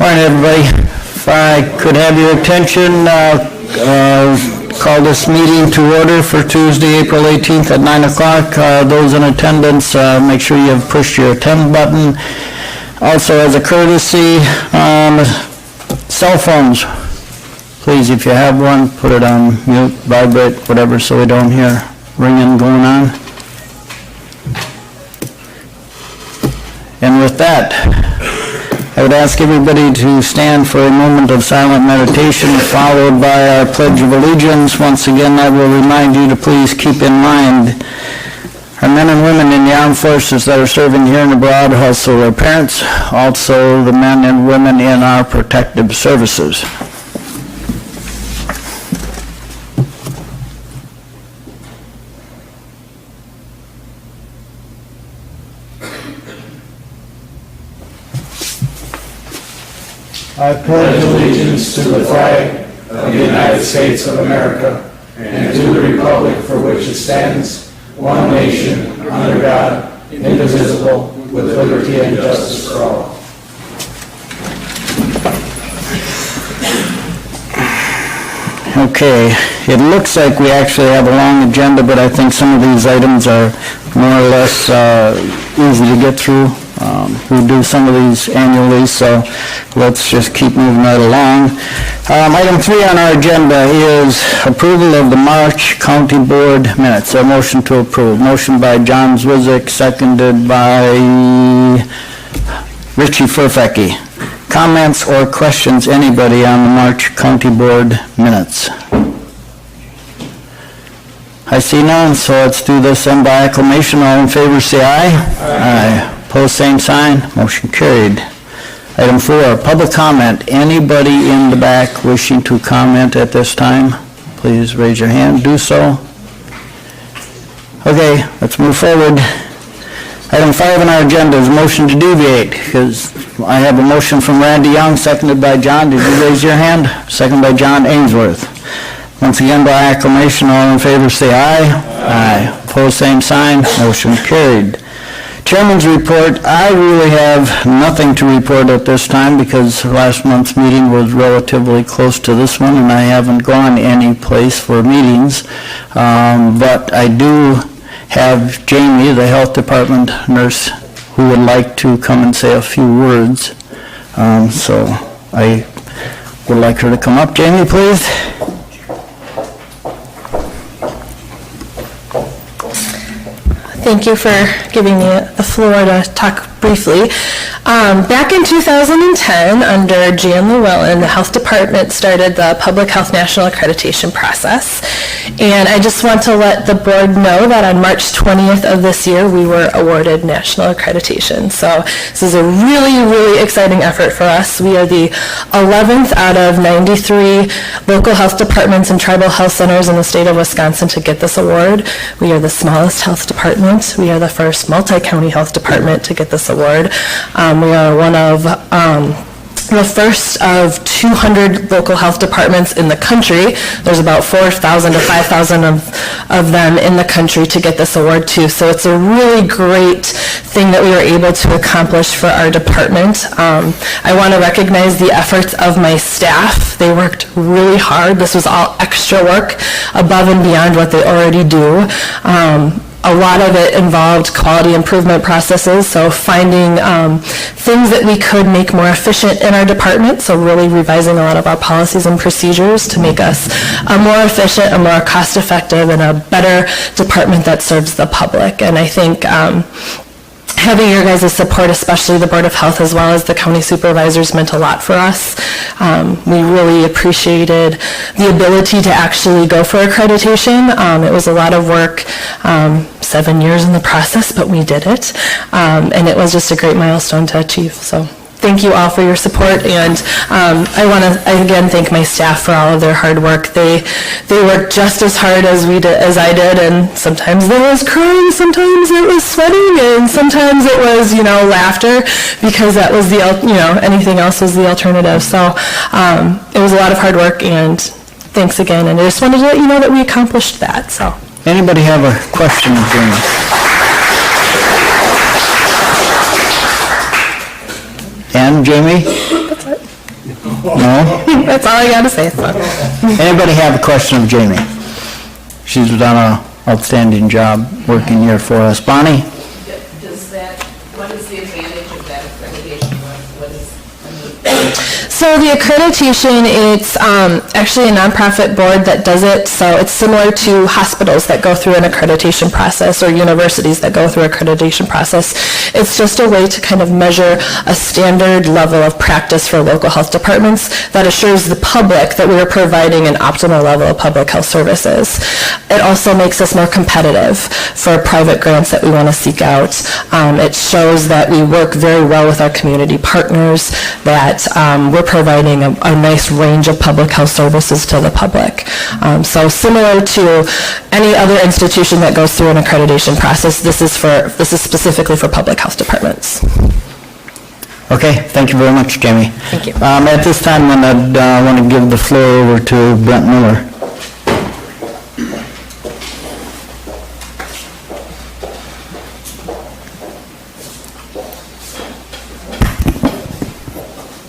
Morning, everybody. If I could have your attention, call this meeting to order for Tuesday, April 18th at 9 o'clock. Those in attendance, make sure you have pushed your attend button. Also, as a courtesy, cell phones, please, if you have one, put it on mute, vibrate, whatever, so we don't hear ringing going on. And with that, I would ask everybody to stand for a moment of silent meditation, followed by our Pledge of Allegiance. Once again, I will remind you to please keep in mind our men and women in the armed forces that are serving here and abroad, also their parents, also the men and women in our protective services. I pledge allegiance to the flag of the United States of America and to the republic for which it stands, one nation, under God, indivisible, with liberty and justice for all. Okay, it looks like we actually have a long agenda, but I think some of these items are more or less easy to get through. We do some of these annually, so let's just keep moving right along. Item 3 on our agenda is approval of the March County Board minutes. A motion to approve. Motion by John Zwizik, seconded by Richie Furfecke. Comments or questions, anybody on the March County Board minutes? I see none, so let's do this then by acclamation. All in favor say aye. Aye. Opposed, same sign. Motion carried. Item 4, public comment. Anybody in the back wishing to comment at this time, please raise your hand. Do so. Okay, let's move forward. Item 5 on our agenda is motion to deviate, because I have a motion from Randy Young, seconded by John. Did you raise your hand? Seconded by John Ainsworth. Once again, by acclamation, all in favor say aye. Aye. Opposed, same sign. Motion carried. Chairman's report. I really have nothing to report at this time because last month's meeting was relatively close to this one, and I haven't gone any place for meetings. But I do have Jamie, the health department nurse, who would like to come and say a few words. So I would like her to come up. Jamie, please. Thank you for giving me the floor to talk briefly. Back in 2010, under Jan Llewellyn, the health department started the Public Health National Accreditation process. And I just want to let the board know that on March 20th of this year, we were awarded national accreditation. So this is a really, really exciting effort for us. We are the 11th out of 93 local health departments and tribal health centers in the state of Wisconsin to get this award. We are the smallest health department. We are the first multi-county health department to get this award. We are one of the first of 200 local health departments in the country. There's about 4,000 to 5,000 of them in the country to get this award too. So it's a really great thing that we were able to accomplish for our department. I want to recognize the efforts of my staff. They worked really hard. This was all extra work above and beyond what they already do. A lot of it involved quality improvement processes, so finding things that we could make more efficient in our department, so really revising a lot of our policies and procedures to make us a more efficient, a more cost-effective, and a better department that serves the public. And I think having your guys' support, especially the Board of Health as well as the county supervisors, meant a lot for us. We really appreciated the ability to actually go for accreditation. It was a lot of work, 7 years in the process, but we did it. And it was just a great milestone to achieve. So thank you all for your support, and I want to again thank my staff for all of their hard work. They worked just as hard as I did, and sometimes there was crying, sometimes it was sweating, and sometimes it was laughter, because that was the anything else was the alternative. So it was a lot of hard work, and thanks again. And I just wanted to let you know that we accomplished that. So Anybody have a question, Jamie? And Jamie? No? That's all I got to say. So. Anybody have a question of Jamie? She's done an outstanding job working here for us. Bonnie? Does that, what is the advantage of that accreditation? What is, So the accreditation, it's actually a nonprofit board that does it. So it's similar to hospitals that go through an accreditation process or universities that go through accreditation process. It's just a way to kind of measure a standard level of practice for local health departments that assures the public that we are providing an optimal level of public health services. It also makes us more competitive for private grants that we want to seek out. It shows that we work very well with our community partners, that we're providing a nice range of public health services to the public. So similar to any other institution that goes through an accreditation process, this is specifically for public health departments. Okay, thank you very much, Jamie. Thank you. At this time, I'd want to give the floor over to Brent Miller.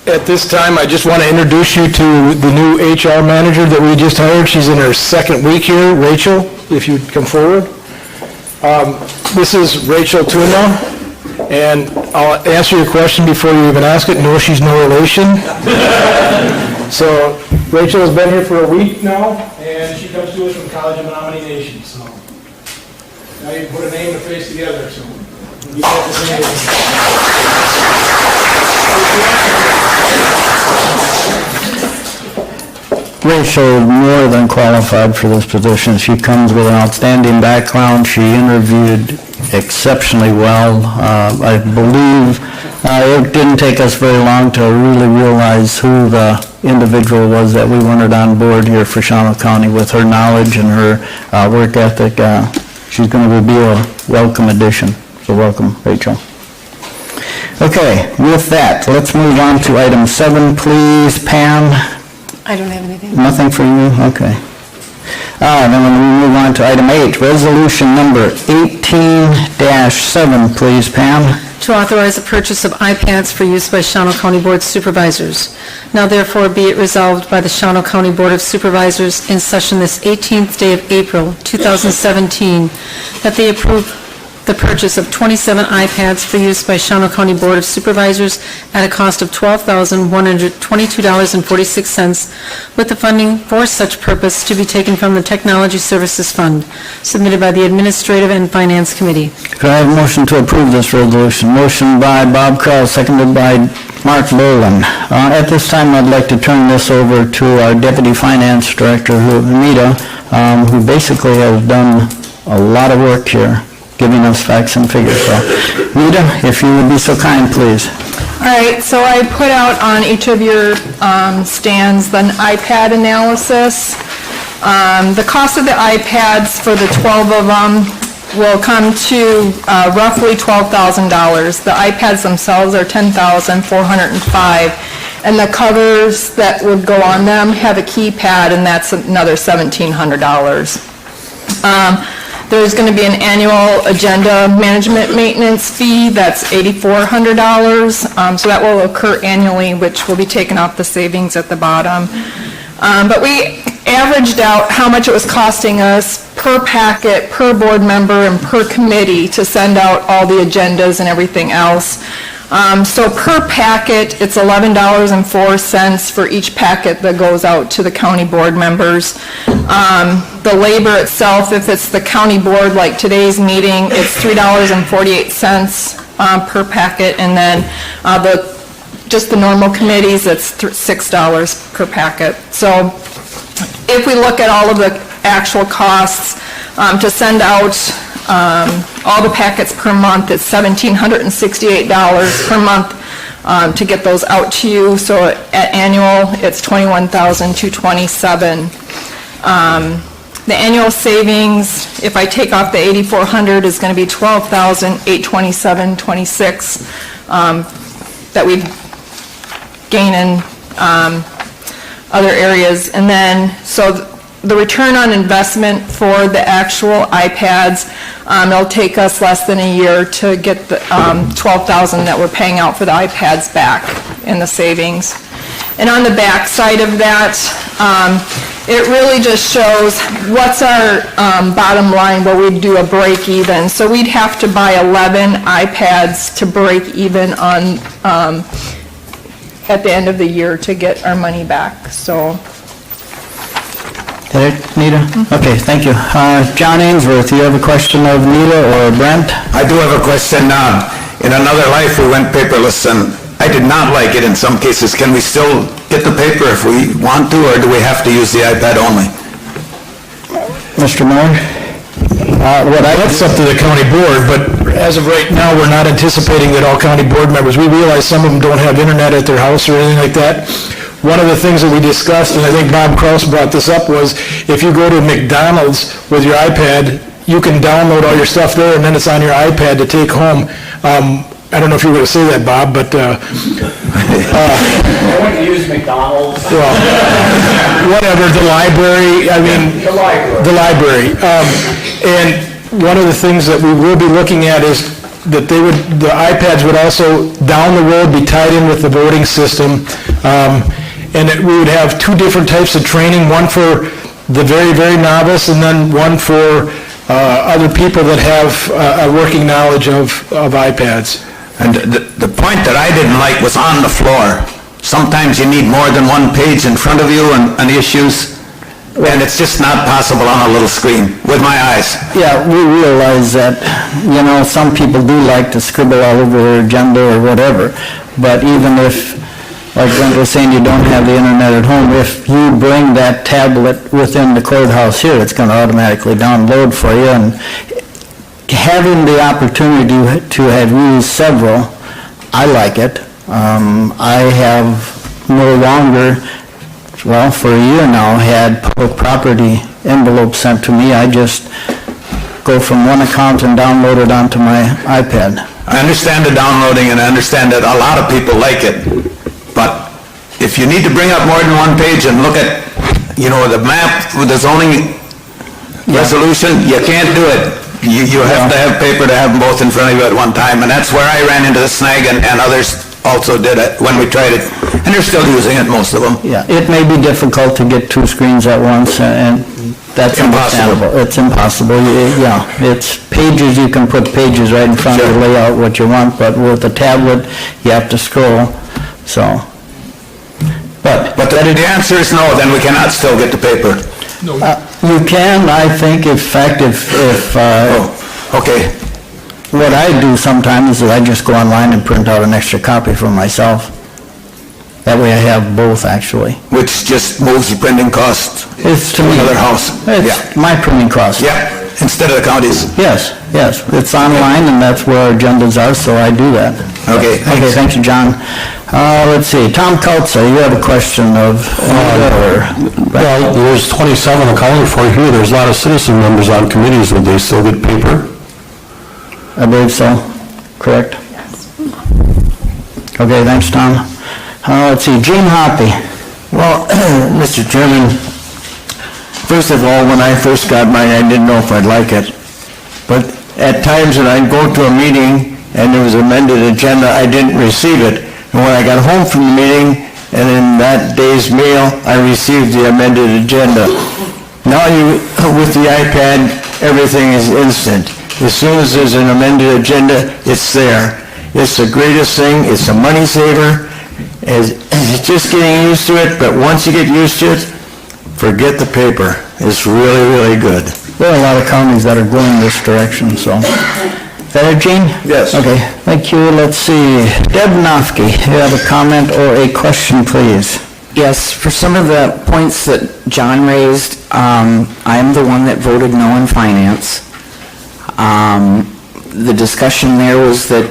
At this time, I just want to introduce you to the new HR manager that we just hired. She's in her second week here. Rachel, if you'd come forward. This is Rachel Tuna, and I'll answer your question before you even ask it. No, she's no relation. So Rachel has been here for a week now, and she comes to us from College of Menominee Nation. So now you can put a name and a face together. So you have to say Rachel is more than qualified for this position. She comes with an outstanding background. She interviewed exceptionally well. I believe it didn't take us very long to really realize who the individual was that we wanted on board here for Shawano County. With her knowledge and her work ethic, she's going to be a welcome addition. So welcome, Rachel. Okay, with that, let's move on to item 7, please. Pam? I don't have anything. Nothing for you? Okay. Then we move on to item 8, resolution number 18-7, please, Pam. To authorize the purchase of iPads for use by Shawano County Board of Supervisors. Now therefore be it resolved by the Shawano County Board of Supervisors in session this 18th day of April 2017 that they approve the purchase of 27 iPads for use by Shawano County Board of Supervisors at a cost of $12,122.46, with the funding for such purpose to be taken from the Technology Services Fund, submitted by the Administrative and Finance Committee. Could I have a motion to approve this resolution? Motion by Bob Krell, seconded by Mark Boland. At this time, I'd like to turn this over to our Deputy Finance Director, Anita, who basically has done a lot of work here, giving us facts and figures. So, Anita, if you would be so kind, please. All right, so I put out on each of your stands the iPad analysis. The cost of the iPads for the 12 of them will come to roughly $12,000. The iPads themselves are $10,405, and the covers that would go on them have a keypad, and that's another $1,700. There's going to be an annual agenda management maintenance fee, that's $8,400. So that will occur annually, which will be taken off the savings at the bottom. But we averaged out how much it was costing us per packet, per board member, and per committee to send out all the agendas and everything else. So per packet, it's $11.04 for each packet that goes out to the county board members. The labor itself, if it's the county board, like today's meeting, it's $3.48 per packet, and then just the normal committees, it's $6 per packet. So if we look at all of the actual costs to send out all the packets per month, it's $1,768 per month to get those out to you. So at annual, it's $21,227. The annual savings, if I take off the $8,400, is going to be $12,827.26 that we gain in other areas. And then, so the return on investment for the actual iPads, it'll take us less than a year to get the $12,000 that we're paying out for the iPads back in the savings. And on the back side of that, it really just shows what's our bottom line where we'd do a break even. So we'd have to buy 11 iPads to break even on, at the end of the year to get our money back, so. That it, Nita? Okay, thank you. John Ainsworth, you have a question of Nita or Brent? I do have a question. In another life, we went paperless, and I did not like it in some cases. Can we still get the paper if we want to, or do we have to use the iPad only? Mr. Miller? That's up to the county board, but as of right now, we're not anticipating that all county board members, we realize some of them don't have internet at their house or anything like that. One of the things that we discussed, and I think Bob Kraus brought this up, was if you go to McDonald's with your iPad, you can download all your stuff there, and then it's on your iPad to take home. I don't know if you were going to say that, Bob, but... I wouldn't use McDonald's. Well, whatever, the library, I mean... The library. The library. And one of the things that we will be looking at is that the iPads would also, down the road, be tied in with the voting system, and that we would have two different types of training, one for the very, very novice, and then one for other people that have a working knowledge of iPads. And the point that I didn't like was on the floor. Sometimes you need more than one page in front of you on issues, and it's just not possible on a little screen with my eyes. Yeah, we realize that, some people do like to scribble all over their agenda or whatever, but even if, like Brent was saying, you don't have the internet at home, if you bring that tablet within the courthouse here, it's going to automatically download for you, and having the opportunity to have used several, I like it. I have no longer, well, for a year now, had public property envelopes sent to me. I just go from one account and download it onto my iPad. I understand the downloading, and I understand that a lot of people like it, but if you need to bring up more than one page and look at, the map with the zoning resolution, you can't do it. You have to have paper to have them both in front of you at one time, and that's where I ran into the snag, and others also did it when we tried it, and they're still using it, most of them. Yeah, it may be difficult to get two screens at once, and that's Impossible. understandable. It's impossible. Yeah, it's pages, you can put pages right in front of you, lay out what you want, but with a tablet, you have to scroll, so. But the answer is no, then we cannot still get the paper. you can, I think, in fact, if Okay. what I do sometimes is I just go online and print out an extra copy for myself. That way I have both, actually. Which just moves the printing cost It's to to me. another house. It's my printing cost. Yeah, instead of the counties. Yes, it's online, and that's where our agendas are, so I do that. Okay, Okay, thanks. thank you, John. Let's see, Tom Kautzer, you have a question of... Well, there's 27 accounted for here. There's a lot of citizen members on committees. Would they still get paper? I believe so, correct? Okay, thanks, Tom. Let's see, Gene Hoppy. Well, Mr. Chairman, first of all, when I first got mine, I didn't know if I'd like it. But at times when I'd go to a meeting and there was an amended agenda, I didn't receive it. And when I got home from the meeting, and in that day's mail, I received the amended agenda. Now with the iPad, everything is instant. As soon as there's an amended agenda, it's there. It's the greatest thing, it's a money saver. It's just getting used to it, but once you get used to it, forget the paper. It's really, really good. There are a lot of counties that are going this direction, so. Is that it, Gene? Yes. Okay, thank you. Let's see, Deb Nofke, you have a comment or a question, please? Yes, for some of the points that John raised, I'm the one that voted no in finance. The discussion there was that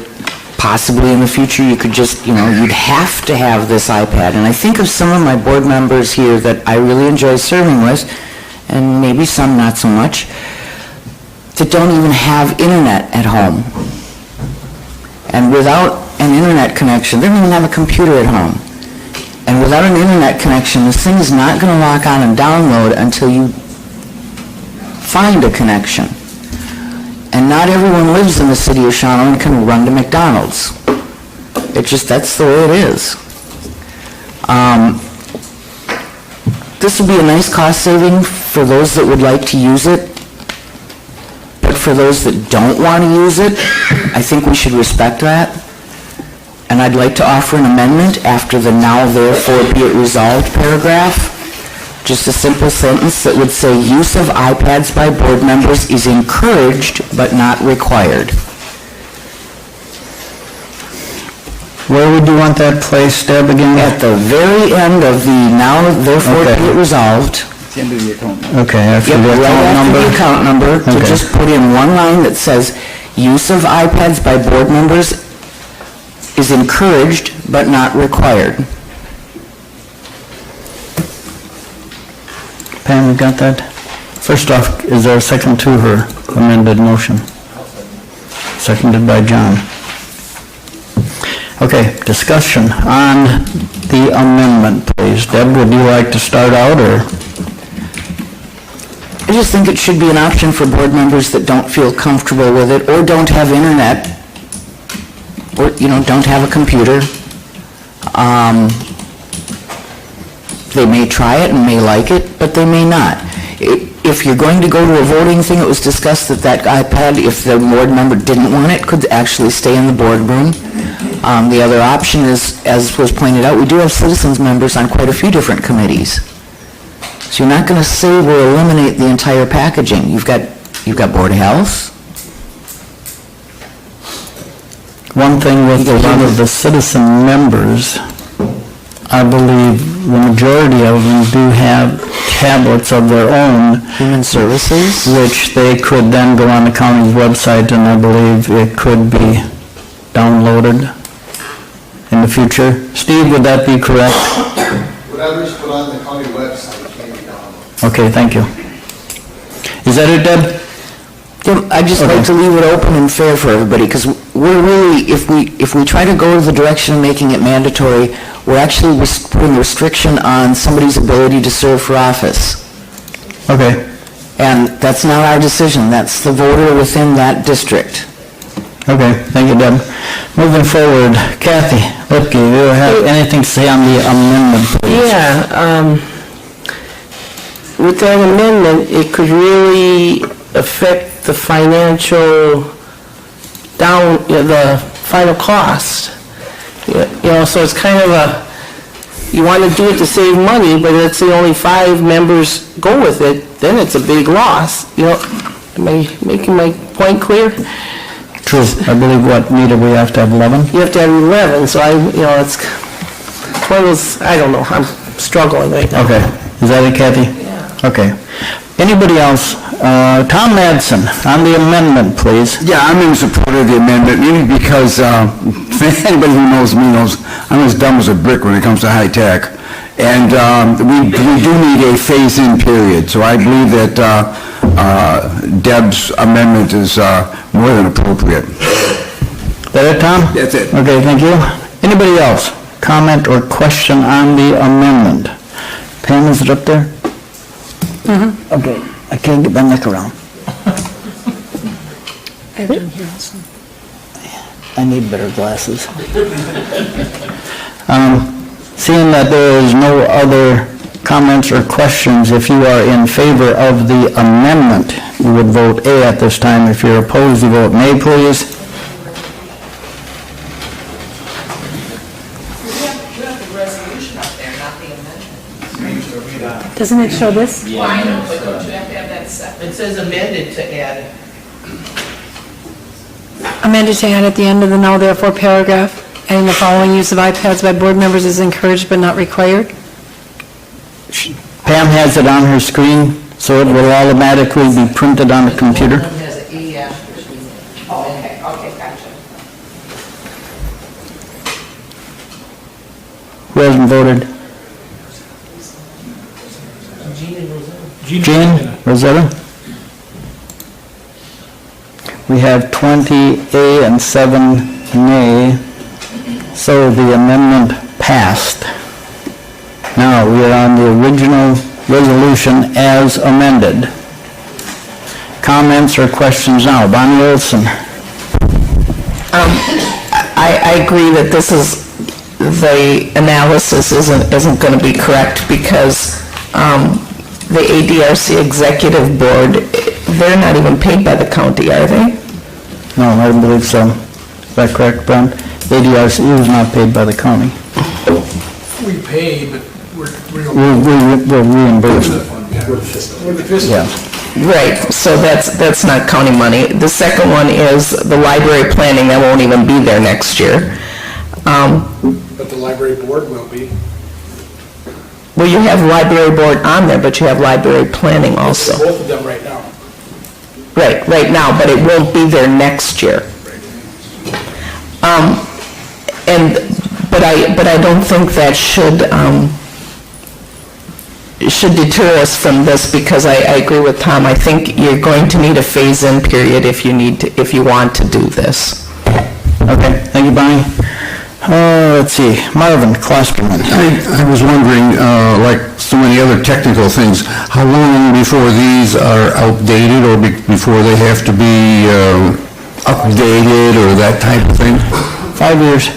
possibly in the future you could just, you'd have to have this iPad. And I think of some of my board members here that I really enjoy serving with, and maybe some not so much, that don't even have internet at home. And without an internet connection, they don't even have a computer at home. And without an internet connection, this thing is not going to lock on and download until you find a connection. And not everyone lives in the city of Shawano and can run to McDonald's. That's the way it is. This would be a nice cost saving for those that would like to use it, but for those that don't want to use it, I think we should respect that. And I'd like to offer an amendment after the "now therefore be it resolved" paragraph. Just a simple sentence that would say, "Use of iPads by board members is encouraged but not required." Where would you want that placed, Deb, again? At the very end of the "now therefore Okay. be it resolved," Okay, after yep, the right account after number? the account number, to Okay. just put in one line that says, "Use of iPads by board members is encouraged but not required." Pam, you got that? First off, is there a second to her amended motion? Seconded by John. Okay, discussion on the amendment, please. Deb, would you like to start out, or? I just think it should be an option for board members that don't feel comfortable with it, or don't have internet, or, don't have a computer. They may try it and may like it, but they may not. If you're going to go to a voting thing, it was discussed that that iPad, if the board member didn't want it, could actually stay in the boardroom. The other option is, as was pointed out, we do have citizens members on quite a few different committees. So you're not going to save or eliminate the entire packaging. You've got Board of Health. One thing with a lot of the citizen members, I believe the majority of them do have tablets of their own, Human Services. which they could then go on the county's website, and I believe it could be downloaded in the future. Steve, would that be correct? Whatever's put on the county website can be downloaded. Okay, thank you. Is that it, Deb? I'd just like to leave it open and fair for everybody, because we're really, if we try to go the direction of making it mandatory, we're actually putting restriction on somebody's ability to serve for office. Okay. And that's not our decision, that's the voter within that district. Okay, thank you, Deb. Moving forward, Kathy Lipke, do you have anything to say on the amendment, please? Yeah, with that amendment, it could really affect the financial the final cost. So it's kind of you want to do it to save money, but let's say only 5 members go with it, then it's a big loss. Am I making my point clear? True. I believe, Nita, we have to have 11? You have to have 11, so it's one of those, I don't know, I'm struggling right now. Okay. Is that it, Kathy? Yeah. Okay. Anybody else? Tom Madsen, on the amendment, please. Yeah, I'm in support of the amendment, mainly because anybody who knows me knows I'm as dumb as a brick when it comes to high tech. And we do need a phase-in period, so I believe that Deb's amendment is more than appropriate. That it, Tom? That's it. Okay, thank you. Anybody else? Comment or question on the amendment? Pam, is it up there? Mm-hmm. Okay, I can't get my neck around. I need better glasses. Seeing that there is no other comments or questions, if you are in favor of the amendment, you would vote A at this time. If you're opposed, you vote nay, please. You have the resolution up there, not the amendment. Doesn't it show this? Well, I know, but don't you have to have that separate? It says amended to add. Amended to add at the end of the now therefore paragraph, adding the following: use of iPads by board members is encouraged but not required. Pam has it on her screen, so it will automatically be printed on the computer. One of them has an E after it. Oh, okay, gotcha. Who hasn't voted? Jean Rosetta? We have 20 A and 7 nay, so the amendment passed. Now, we are on the original resolution as amended. Comments or questions now? Bonnie Olson? I agree that this is the analysis isn't going to be correct because the ADRC Executive Board, they're not even paid by the county, are they? No, I don't believe so. Is that correct, Brent? ADRC is not paid by the county. We pay, but we're We're reimbursed. we're the fiscal. Yeah. Right, so that's not county money. The second one is the library planning, that won't even be there next year. But the library board will be. Well, you have library board on there, but you have library planning also. Both of them right now. Right now, but it won't be there next year. But I don't think that should deter us from this, because I agree with Tom. I think you're going to need a phase-in period if you want to do this. Okay, thank you, Bonnie. Let's see, Marvin Klosterman. I was wondering, like so many other technical things, how long before these are outdated or before they have to be updated or that type of thing? 5 years.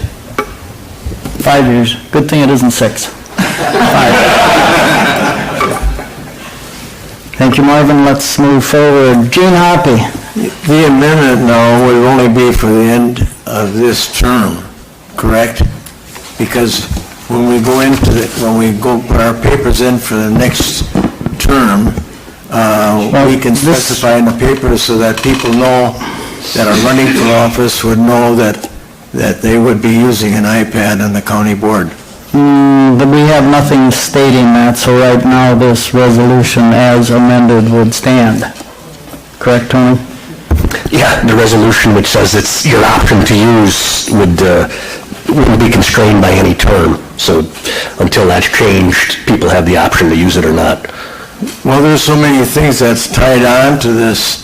5 years. Good thing it isn't 6. 5. Thank you, Marvin. Let's move forward. Gene Hoppy. The amendment now would only be for the end of this term, correct? Because when we go put our papers in for the next term, we can specify in the paper so that people know that are running for office would know that they would be using an iPad on the county board. But we have nothing stating that, so right now this resolution as amended would stand. Correct, Tony? Yeah, the resolution which says it's your option to use wouldn't be constrained by any term. So until that's changed, people have the option to use it or not. Well, there's so many things that's tied on to this,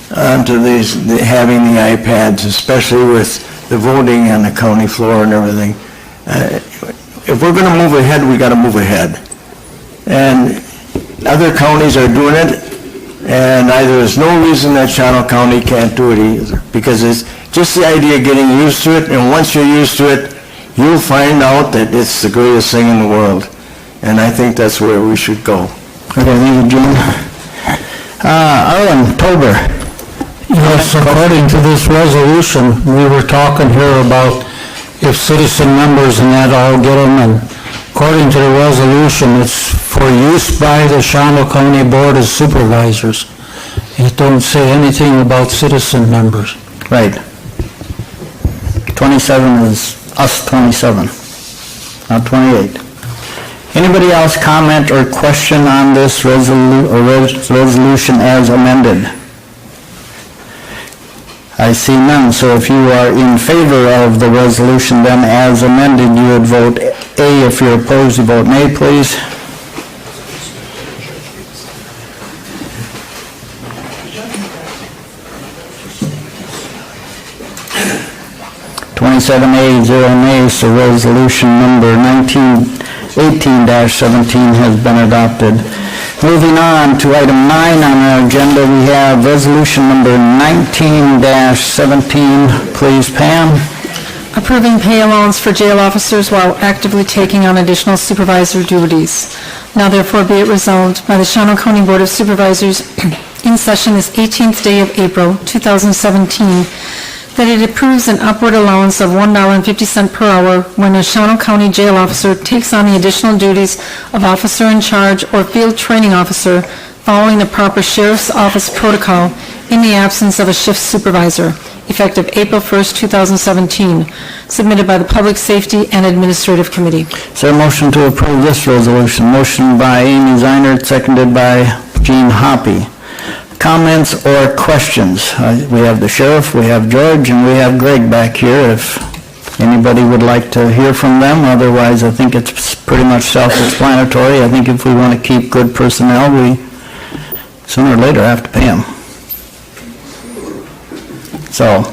having the iPads, especially with the voting on the county floor and everything. If we're going to move ahead, we got to move ahead. And other counties are doing it, and there's no reason that Shawano County can't do it either, because it's just the idea of getting used to it, and once you're used to it, you'll find out that it's the greatest thing in the world. And I think that's where we should go. Okay, thank you, Gene. Arlen Tober. Yes, according to this resolution, we were talking here about if citizen members and that all get them, and according to the resolution, it's for use by the Shawano County Board of Supervisors. It don't say anything about citizen members. Right. 27 is us 27, not 28. Anybody else comment or question on this resolution as amended? I see none, so if you are in favor of the resolution then as amended, you would vote A. If you're opposed, you vote nay, please. (27A, 0 nays), so resolution number 18-17 has been adopted. Moving on to item 9 on our agenda, we have resolution number 19-17. Please, Pam. Approving pay allowance for jail officers while actively taking on additional supervisor duties. Now therefore be it resolved by the Shawano County Board of Supervisors in session this 18th day of April 2017 that it approves an upward allowance of $1.50 per hour when a Shawano County jail officer takes on the additional duties of officer in charge or field training officer following the proper sheriff's office protocol in the absence of a shift supervisor, effective April 1st, 2017, submitted by the Public Safety and Administrative Committee. Is there a motion to approve this resolution? Motion by Amy Zeinert, seconded by Gene Hoppy. Comments or questions? We have the sheriff, we have George, and we have Greg back here if anybody would like to hear from them. Otherwise, I think it's pretty much self-explanatory. I think if we want to keep good personnel, we sooner or later have to pay them. So,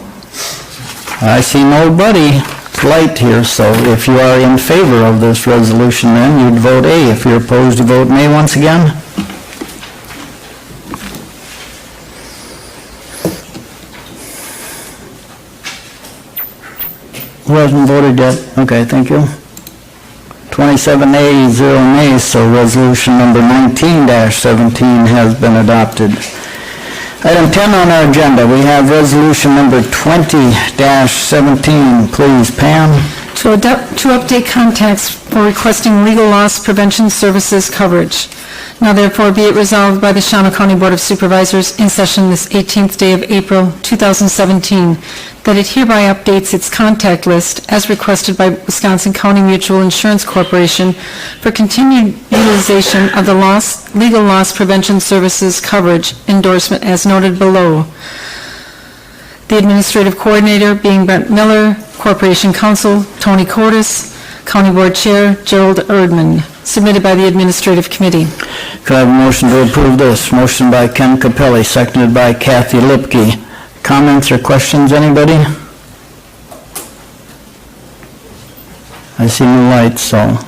I see nobody light here, so if you are in favor of this resolution, then you'd vote A. If you're opposed, you vote nay once again. Who hasn't voted yet? Okay, thank you. 27 ayes, 0 nays, so resolution number 19-17 has been adopted. Item 10 on our agenda, we have resolution number 20-17. Please, Pam. To update contacts for requesting legal loss prevention services coverage. Now therefore be it resolved by the Shawano County Board of Supervisors in session this 18th day of April 2017 that it hereby updates its contact list as requested by Wisconsin County Mutual Insurance Corporation for continued utilization of the legal loss prevention services coverage endorsement as noted below. The administrative coordinator being Brent Miller, Corporation Counsel Tony Cordes, County Board Chair Gerald Erdman, submitted by the Administrative Committee. Could I have a motion to approve this? Motion by Ken Capelli, seconded by Kathy Lipke. Comments or questions, anybody? I see no lights, so.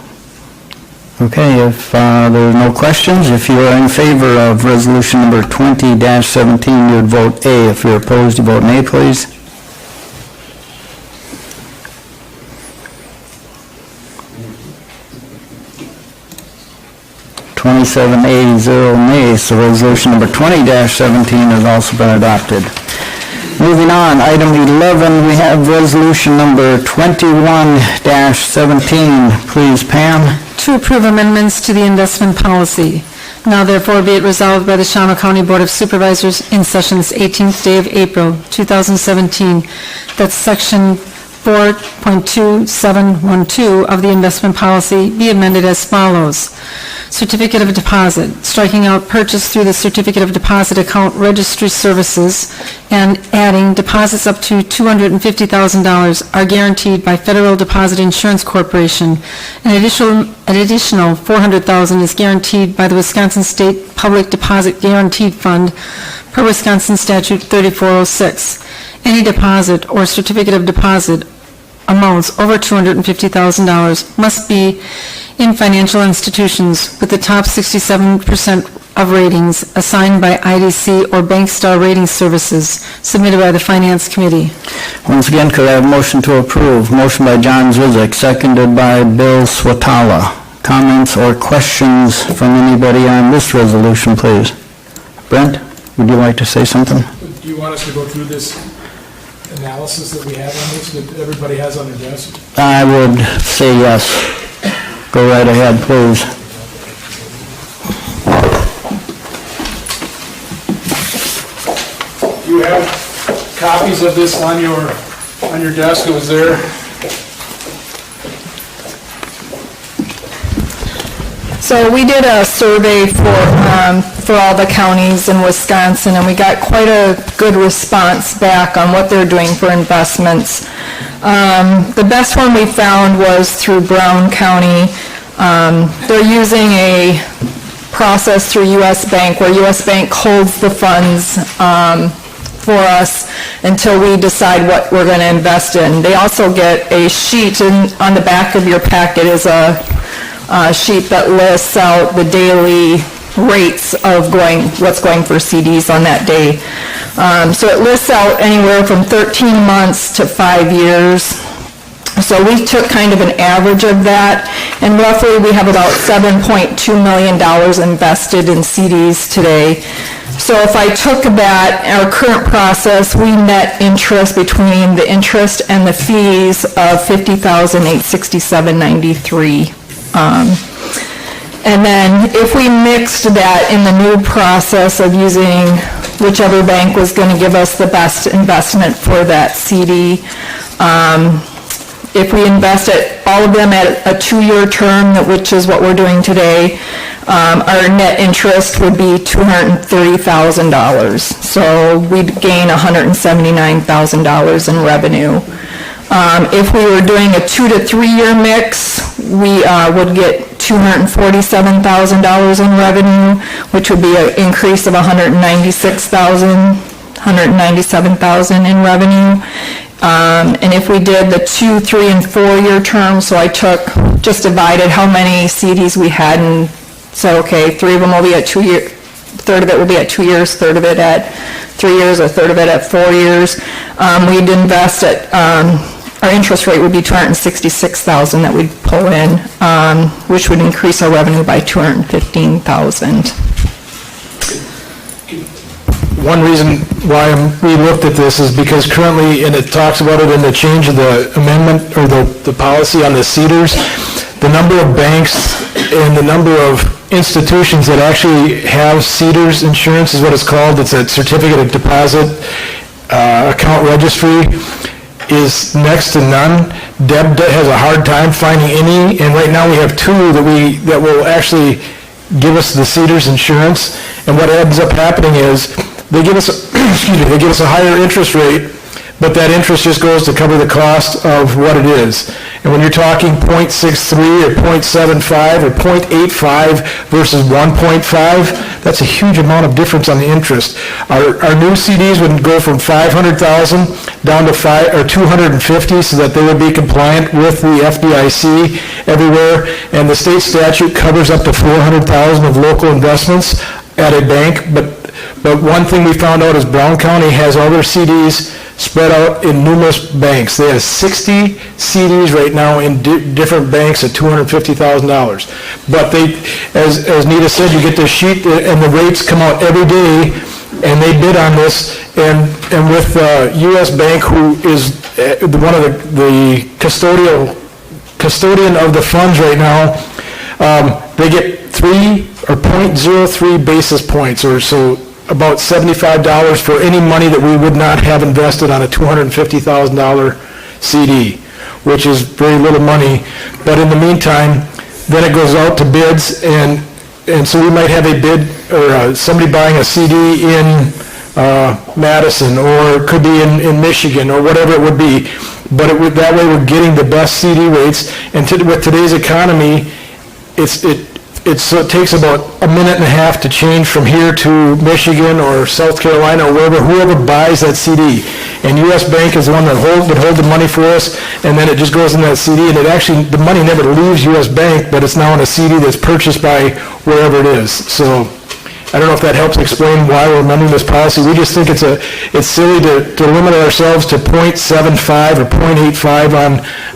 Okay, if there are no questions, if you are in favor of resolution number 20-17, you would vote A. If you're opposed, you vote nay, please. (27 ayes, 0 nays), so resolution number 20-17 has also been adopted. Moving on, item 11, we have resolution number 21-17. Please, Pam. To approve amendments to the investment policy. Now therefore be it resolved by the Shawano County Board of Supervisors in session this 18th day of April 2017 that section 4.2712 of the investment policy be amended as follows. Certificate of deposit, striking out purchase through the certificate of deposit account registry services and adding deposits up to $250,000 are guaranteed by Federal Deposit Insurance Corporation. An additional $400,000 is guaranteed by the Wisconsin State Public Deposit Guaranteed Fund per Wisconsin Statute 3406. Any deposit or certificate of deposit amounts over $250,000 must be in financial institutions with the top 67% of ratings assigned by IDC or Bank Star Rating Services, submitted by the Finance Committee. Once again, could I have a motion to approve? Motion by John Zizek, seconded by Bill Swatala. Comments or questions from anybody on this resolution, please? Brent, would you like to say something? Do you want us to go through this analysis that we have on this, that everybody has on their desk? I would say yes. Go right ahead, please. You have copies of this on your desk. It was there. So we did a survey for all the counties in Wisconsin, and we got quite a good response back on what they're doing for investments. The best one we found was through Brown County. They're using a process through U.S. Bank where U.S. Bank holds the funds for us until we decide what we're going to invest in. They also get a sheet, and on the back of your packet is a sheet that lists out the daily rates of what's going for CDs on that day. So it lists out anywhere from 13 months to 5 years. So we took kind of an average of that, and roughly we have about $7.2 million invested in CDs today. So if I took that, our current process, we net interest between the interest and the fees of $50,867.93. And then if we mixed that in the new process of using whichever bank was going to give us the best investment for that CD, if we invest all of them at a 2-year term, which is what we're doing today, our net interest would be $230,000. So we'd gain $179,000 in revenue. If we were doing a 2 to 3 year mix, we would get $247,000 in revenue, which would be an increase of $197,000 in revenue. And if we did the 2, 3, and 4 year term, so I just divided how many CDs we had and said, okay, 3 of them will be at 2 years, third of it will be at 2 years, third of it at 3 years, a third of it at 4 years. We'd invest at, our interest rate would be $266,000 that we'd pull in, which would increase our revenue by $215,000. One reason why we looked at this is because currently, and it talks about it in the change of the amendment or the policy on the CEDARs, the number of banks and the number of institutions that actually have CEDARs insurance is what it's called. It's a certificate of deposit account registry, is next to none. Deb has a hard time finding any, and right now we have two that will actually give us the CEDARs insurance. And what ends up happening is they give us, they give us a higher interest rate, but that interest just goes to cover the cost of what it is. And when you're talking 0.63 or 0.75 or 0.85 versus 1.5, that's a huge amount of difference on the interest. Our new CDs would go from 500,000 down to 250, so that they would be compliant with the FDIC everywhere. And the state statute covers up to 400,000 of local investments at a bank. But one thing we found out is Brown County has all their CDs spread out in numerous banks. They have 60 CDs right now in different banks at $250,000. But they, as Nita said, you get this sheet and the rates come out every day, and they bid on this. And with U.S. Bank, who is one of the custodian of the funds right now, they get 0.03 basis points, or so about $75 for any money that we would not have invested on a $250,000 CD, which is very little money. But in the meantime, then it goes out to bids, and so we might have a bid, or somebody buying a CD in Madison, or it could be in Michigan, or whatever it would be. But that way we're getting the best CD rates, and with today's economy, it takes about a minute and a half to change from here to Michigan or South Carolina or whoever buys that CD. And U.S. Bank is the one that would hold the money for us, and then it just goes in that CD, and the money never leaves U.S. Bank, but it's now in a CD that's purchased by wherever it is. So I don't know if that helps explain why we're amending this policy. We just think it's silly to limit ourselves to 0.75 or 0.85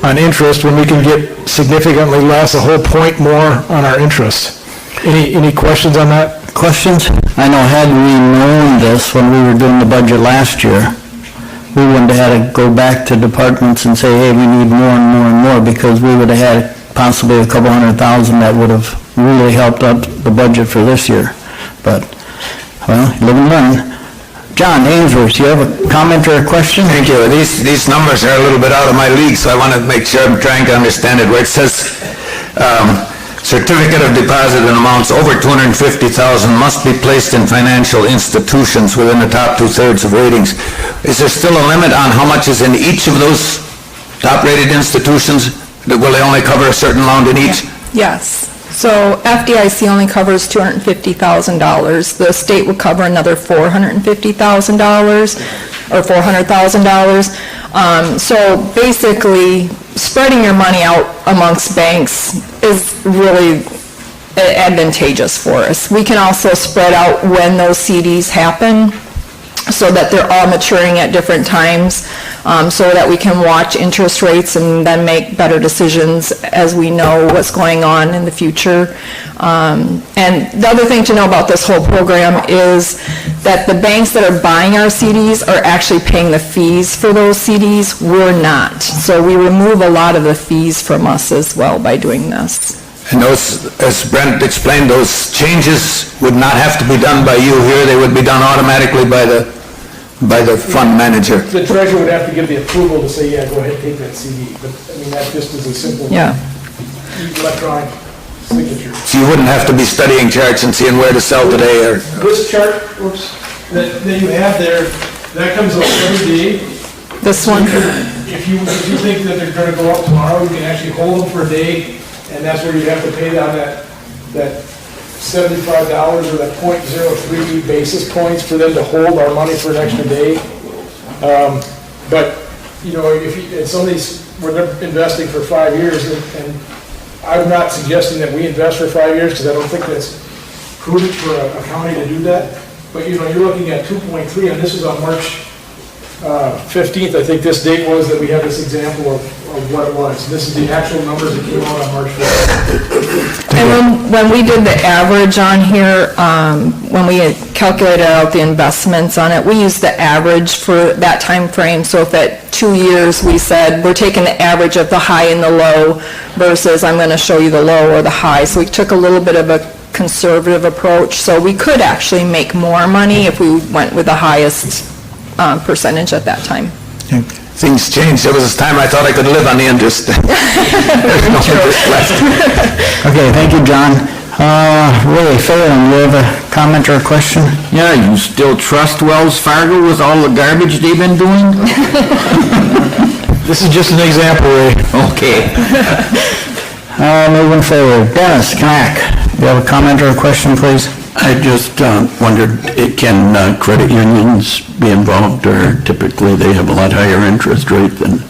on interest when we can get significantly less, a whole point more on our interest. Any questions on that? Questions? I know had we known this when we were doing the budget last year, we wouldn't have had to go back to departments and say, hey, we need more and more and more, because we would have had possibly a couple $100,000 that would have really helped out the budget for this year. But, well, live and learn. John Ainsworth, do you have a comment or a question? Thank you. These numbers are a little bit out of my league, so I want to make sure I'm trying to understand it. Where it says certificate of deposit in amounts over $250,000 must be placed in financial institutions within the top two-thirds of ratings. Is there still a limit on how much is in each of those top-rated institutions? Will they only cover a certain amount in each? Yes. So FDIC only covers $250,000. The state would cover another $450,000 or $400,000. So basically, spreading your money out amongst banks is really advantageous for us. We can also spread out when those CDs happen, so that they're all maturing at different times, so that we can watch interest rates and then make better decisions as we know what's going on in the future. And the other thing to know about this whole program is that the banks that are buying our CDs are actually paying the fees for those CDs. We're not. So we remove a lot of the fees from us as well by doing this. And those, as Brent explained, those changes would not have to be done by you here. They would be done automatically by the fund manager. The treasurer would have to give the approval to say, yeah, go ahead and take that CD. But, I mean, that just is a simple electronic signature. So you wouldn't have to be studying charts and seeing where to sell today, or... This chart, that you have there, that comes out every day. This one? If you think that they're going to go up tomorrow, you can actually hold them for a day, and that's where you have to pay down that $75 or that 0.03 basis points for them to hold our money for an extra day. But, you know, and some of these, we're investing for 5 years, and I'm not suggesting that we invest for 5 years, because I don't think that's prudent for a county to do that. But, you know, you're looking at 2.3, and this is on March 15th, I think this date was, that we have this example of what it was. This is the actual numbers that came out on March 4th. And when we did the average on here, when we had calculated out the investments on it, we used the average for that time frame. So if at 2 years, we said, we're taking the average of the high and the low versus I'm going to show you the low or the high. So we took a little bit of a conservative approach. So we could actually make more money if we went with the highest percentage at that time. Things changed. There was a time I thought I could live on the interest. There's no interest left. Okay, thank you, John. Ray Phelan, you have a comment or a question? Yeah, you still trust Wells Fargo with all the garbage they've been doing? This is just an example, Ray. Okay. Moving forward, Dennis Knack, you have a comment or a question, please? I just wondered, can credit unions be involved, or typically they have a lot higher interest rate than...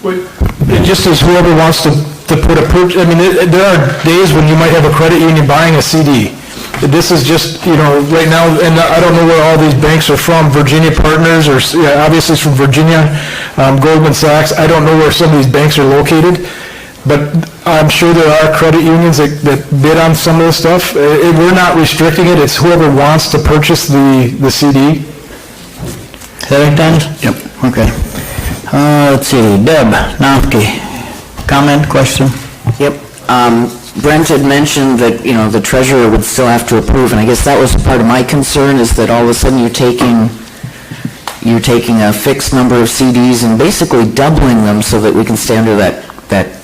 It just is whoever wants to put a purchase, I mean, there are days when you might have a credit union buying a CD. This is just, right now, and I don't know where all these banks are from, Virginia Partners, or obviously it's from Virginia, Goldman Sachs. I don't know where some of these banks are located, but I'm sure there are credit unions that bid on some of this stuff. We're not restricting it, it's whoever wants to purchase the CD. Is that it, Dennis? Yep. Okay. Let's see, Deb Nofke, comment, question? Yep. Brent had mentioned that, the treasurer would still have to approve, and I guess that was part of my concern, is that all of a sudden you're taking a fixed number of CDs and basically doubling them so that we can stay under that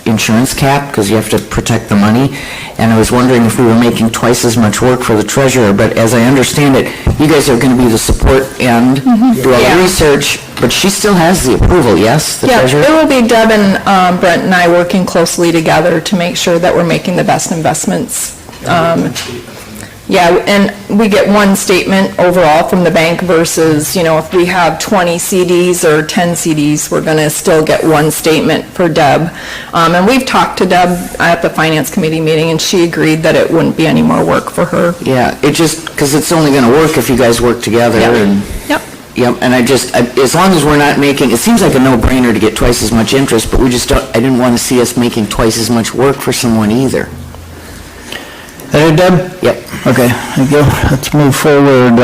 insurance cap, because you have to protect the money. And I was wondering if we were making twice as much work for the treasurer, but as I understand it, you guys are going to be the support and do all the research, but she still has the approval, yes, the treasurer? Yeah, it will be Deb and Brent and I working closely together to make sure that we're making the best investments. Yeah, and we get one statement overall from the bank versus, if we have 20 CDs or 10 CDs, we're going to still get one statement for Deb. And we've talked to Deb at the Finance Committee meeting, and she agreed that it wouldn't be any more work for her. Yeah, because it's only going to work if you guys work together. And Yep, and as long as we're not making, it seems like a no-brainer to get twice as much interest, but I didn't want to see us making twice as much work for someone either. Is that it, Deb? Yep. Okay, thank you. Let's move forward.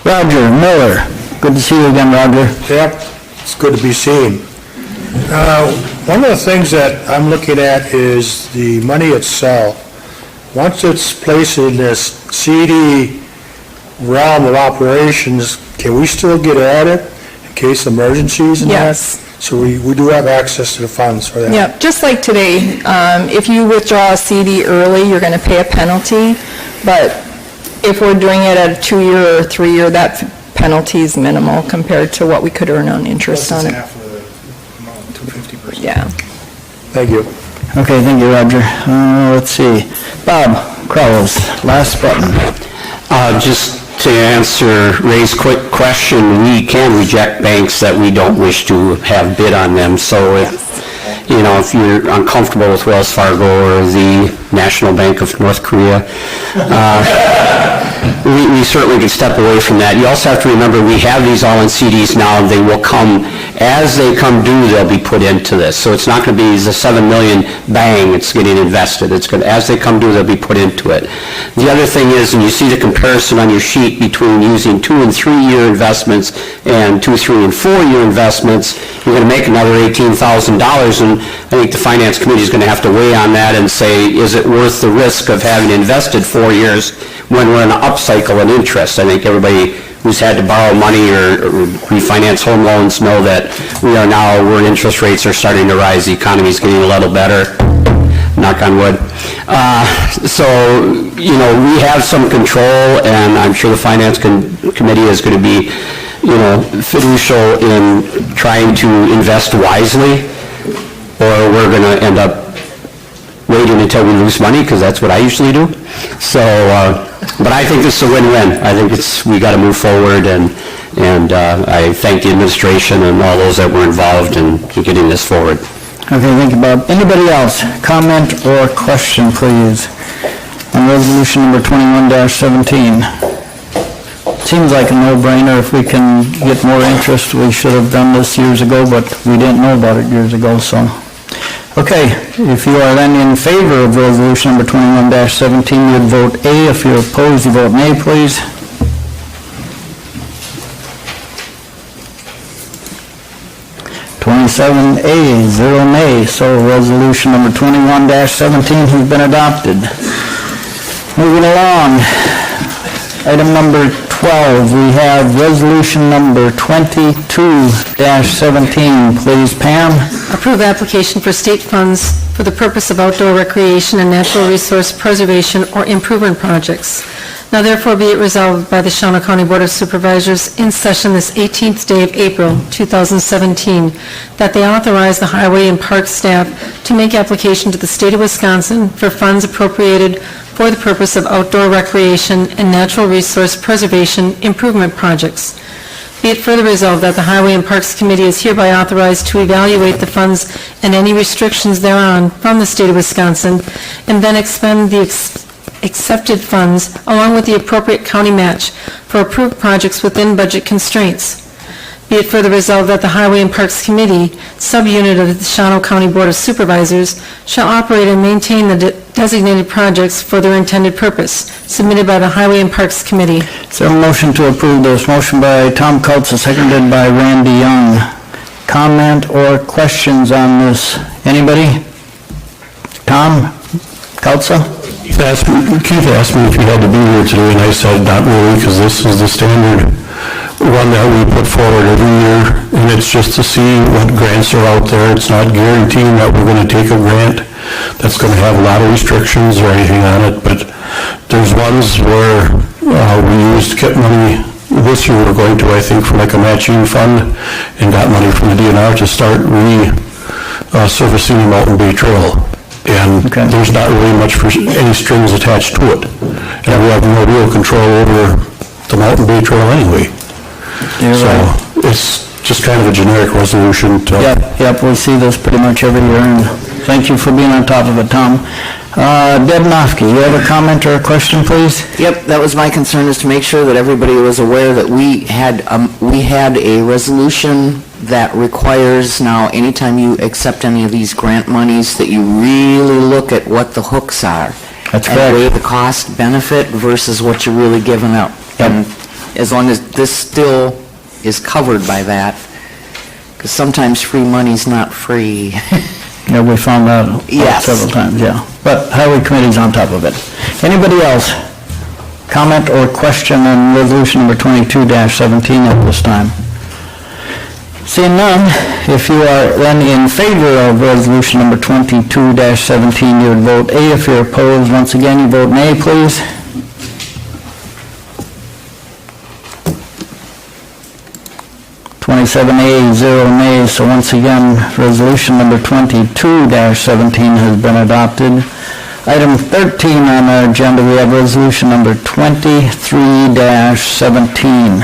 Roger Miller, good to see you again, Roger. Yep, it's good to be seen. One of the things that I'm looking at is the money itself. Once it's placed in this CD realm of operations, can we still get at it in case of emergencies and that? Yes. So we do have access to the funds for that? Yeah, just like today, if you withdraw a CD early, you're going to pay a penalty, but if we're doing it at a 2-year or 3-year, that penalty is minimal compared to what we could earn on interest on it. Half of the amount, 250%. Yeah. Thank you. Okay, thank you, Roger. Let's see. Bob Crowell, last button. Just to answer Ray's quick question, we can reject banks that we don't wish to have bid on them. So if you're uncomfortable with Wells Fargo or the National Bank of North Korea, we certainly can step away from that. You also have to remember, we have these all in CDs now. They will come, as they come due, they'll be put into this. So it's not going to be the $7 million, bang, it's getting invested. It's going, as they come due, they'll be put into it. The other thing is, and you see the comparison on your sheet between using 2- and 3-year investments and 2-, 3-, and 4-year investments, you're going to make another $18,000, and I think the Finance Committee is going to have to weigh on that and say, is it worth the risk of having invested 4 years when we're in an upcycle in interest? I think everybody who's had to borrow money or refinance home loans know that we are now where interest rates are starting to rise. The economy's getting a little better, knock on wood. So, we have some control, and I'm sure the Finance Committee is going to be, fiducial in trying to invest wisely, or we're going to end up waiting until we lose money, because that's what I usually do. So, but I think this is a win-win. I think we got to move forward, and I thank the administration and all those that were involved in getting this forward. Okay, thank you, Bob. Anybody else? Comment or question, please, on resolution number 21-17? seems like a no-brainer. If we can get more interest, we should have done this years ago, but we didn't know about it years ago, so. Okay, if you are then in favor of resolution number 21-17, you would vote A. If you're opposed, you vote nay, please. A, 0 nay, so resolution number 21-17 has been adopted. Moving along, item number 12, we have resolution number 22-17. Please, Pam. Approve application for state funds for the purpose of outdoor recreation and natural resource preservation or improvement projects. Now therefore be it resolved by the Shawano County Board of Supervisors in session this 18th day of April 2017 that they authorize the Highway and Park staff to make application to the state of Wisconsin for funds appropriated for the purpose of outdoor recreation and natural resource preservation improvement projects. Be it further resolved that the Highway and Parks Committee is hereby authorized to evaluate the funds and any restrictions thereon from the state of Wisconsin and then expend the accepted funds along with the appropriate county match for approved projects within budget constraints. Be it further resolved that the Highway and Parks Committee, subunit of the Shawano County Board of Supervisors, shall operate and maintain the designated projects for their intended purpose, submitted by the Highway and Parks Committee. Is there a motion to approve this? Motion by Tom Kultza, seconded by Randy Young. Comment or questions on this? Anybody? Tom Kultza? Keith asked me if you had to be here today, and I said not really, because this is the standard one that we put forward every year, and it's just to see what grants are out there. It's not guaranteeing that we're going to take a grant that's going to have a lot of restrictions or anything on it, but there's ones where we used KIP money. This year we're going to, I think, for like a matching fund, and got money from the DNR to start resurfacing the Mountain Bay Trail. And there's not really much for any strings attached to it. And we have no real control over the Mountain Bay Trail anyway. So it's just kind of a generic resolution to... Yep, we see this pretty much every year, and thank you for being on top of it, Tom. Deb Nofke, you have a comment or a question, please? Yep, that was my concern, is to make sure that everybody was aware that we had a resolution that requires now, anytime you accept any of these grant monies, that you really look at what the hooks are. That's and correct. weigh the cost benefit versus what you're really giving up. And as long as this still is covered by that, because sometimes free money's not free. Yeah, we found that out several times, yeah. But Highway Committee's on top of it. Anybody else? Comment or question on resolution number 22-17 at this time? Seeing none, if you are then in favor of resolution number 22-17, you would vote A. If you're opposed, once again, you vote nay, please. A, 0 nays, so once again, resolution number 22-17 has been adopted. Item 13 on our agenda, we have resolution number 23-17.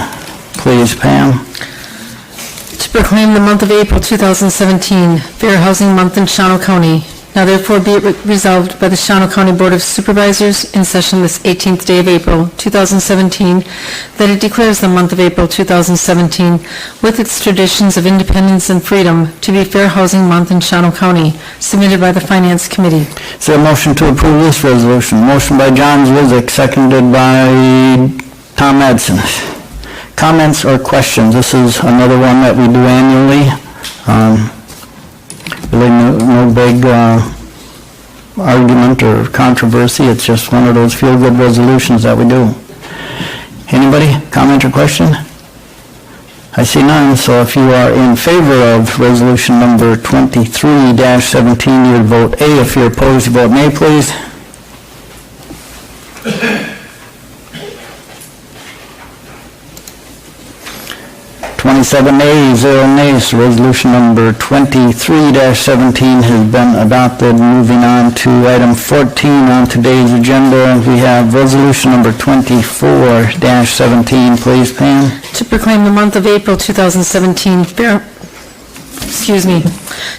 Please, Pam. To proclaim the month of April 2017 Fair Housing Month in Shawano County. Now therefore be it resolved by the Shawano County Board of Supervisors in session this 18th day of April 2017 that it declares the month of April 2017 with its traditions of independence and freedom to be Fair Housing Month in Shawano County, submitted by the Finance Committee. Is there a motion to approve this resolution? Motion by John Zwizik, seconded by Tom Edson. Comments or questions? This is another one that we do annually. Really no big argument or controversy. It's just one of those feel-good resolutions that we do. Anybody? Comment or question? I see none, so if you are in favor of resolution number 23-17, you would vote A. If you're opposed, you vote nay, please. A, 0 nays, resolution number 23-17 has been adopted. Moving on to item 14 on today's agenda, we have resolution number 24-17. Please, Pam. To proclaim the month of April 2017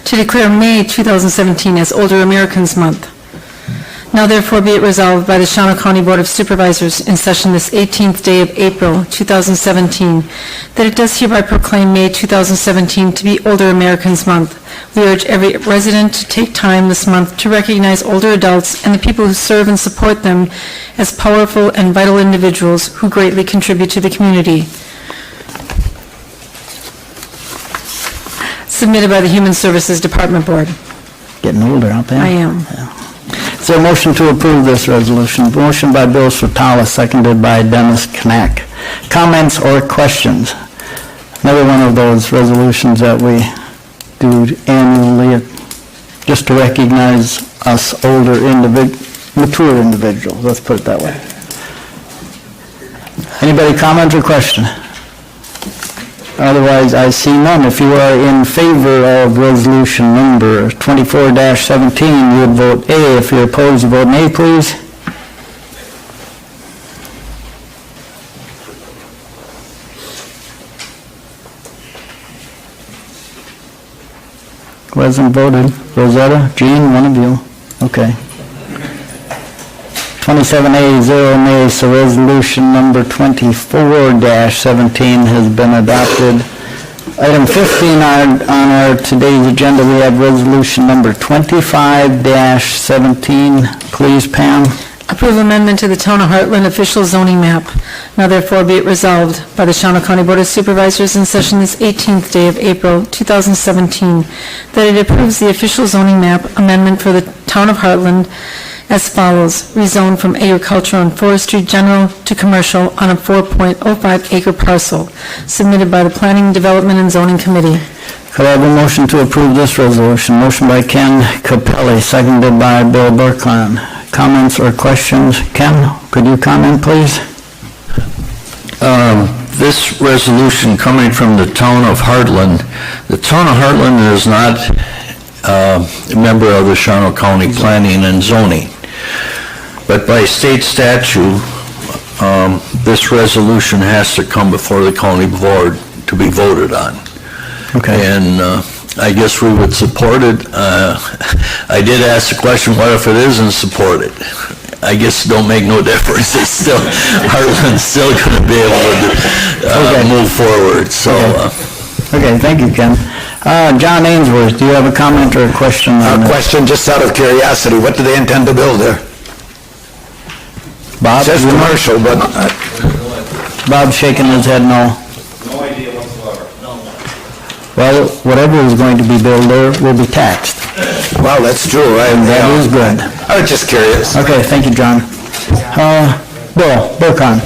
to declare May 2017 as Older Americans Month. Now therefore be it resolved by the Shawano County Board of Supervisors in session this 18th day of April 2017 that it does hereby proclaim May 2017 to be Older Americans Month. We urge every resident to take time this month to recognize older adults and the people who serve and support them as powerful and vital individuals who greatly contribute to the community. Submitted by the Human Services Department Board. Getting older, aren't they? I am. Is there a motion to approve this resolution? Motion by Bill Sotala, seconded by Dennis Knack. Comments or questions? Another one of those resolutions that we do annually, just to recognize us older mature individuals, let's put it that way. Anybody comment or question? Otherwise, I see none. If you are in favor of resolution number 24-17, you would vote A. If you're opposed, you vote nay, please. Who hasn't voted? Rosetta? Jean, one of you. Okay. 27A, 0 nay, so resolution number 24-17 has been adopted. Item 15 on our today's agenda, we have resolution number 25-17. Please, Pam. Approve amendment to the Town of Heartland official zoning map. Now therefore be it resolved by the Shawano County Board of Supervisors in session this 18th day of April 2017 that it approves the official zoning map amendment for the Town of Heartland as follows: rezone from agricultural and forestry general to commercial on a 4.05 acre parcel, submitted by the Planning, Development, and Zoning Committee. Could I have a motion to approve this resolution? Motion by Ken Capelli, seconded by Bill Berkland. Comments or questions? Ken, could you comment, please? This resolution coming from the Town of Heartland, the Town of Heartland is not a member of the Shawano County Planning and Zoning. But by state statute, this resolution has to come before the county board to be voted on. Okay. And I guess we would support it. I did ask the question, what if it isn't supported? I guess it don't make no difference. It's still, Heartland's still going to be able to move forward, so. Okay, thank you, Ken. John Ainsworth, do you have a comment or a question on this? Question, just out of curiosity, what do they intend to build there? Bob? It says commercial, but... Bob's shaking his head no. No idea whatsoever. Well, whatever is going to be built there will be taxed. Well, that's true, right? And that is good. I was just curious. Okay, thank you, John. Bill Berkon.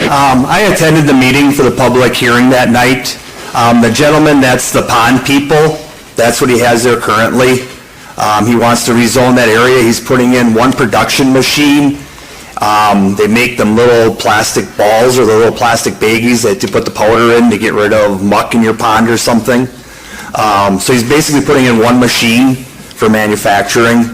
I attended the meeting for the public hearing that night. The gentleman, that's the pond people, that's what he has there currently. He wants to rezone that area. He's putting in one production machine. They make them little plastic balls or the little plastic baggies that you put the powder in to get rid of muck in your pond or something. So he's basically putting in one machine for manufacturing,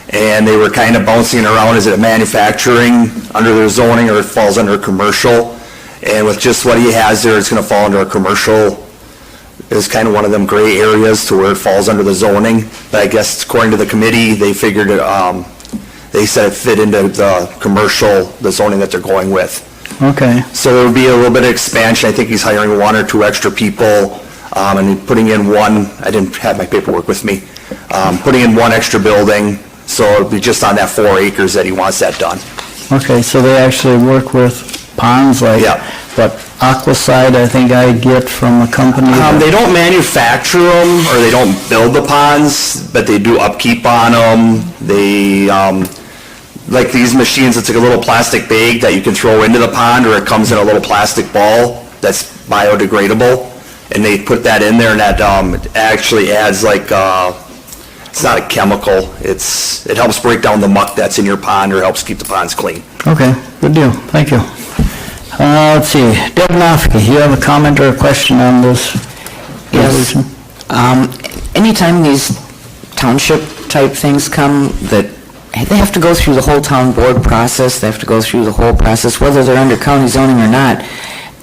and they were kind of bouncing around, is it manufacturing under their zoning or it falls under commercial? And with just what he has there, it's going to fall under a commercial. It's kind of one of them gray areas to where it falls under the zoning. But I guess according to the committee, they figured it, they said it fit into the commercial, the zoning that they're going with. Okay. So there would be a little bit of expansion. I think he's hiring 1 or 2 extra people, and putting in one, I didn't have my paperwork with me, putting in 1 extra building, so it'll be just on that 4 acres that he wants that done. Okay, so they actually work with ponds like, but Aquaside, I think I get from a company. They don't manufacture them, or they don't build the ponds, but they do upkeep on them. They, like these machines, it's like a little plastic bag that you can throw into the pond, or it comes in a little plastic ball that's biodegradable, and they put that in there, and that it actually adds like, it's not a chemical, it helps break down the muck that's in your pond, or helps keep the ponds clean. Okay, good deal, thank you. Let's see, Deb Nofke, you have a comment or a question on this resolution? Anytime these township-type things come, that they have to go through the whole town board process, they have to go through the whole process, whether they're under county zoning or not.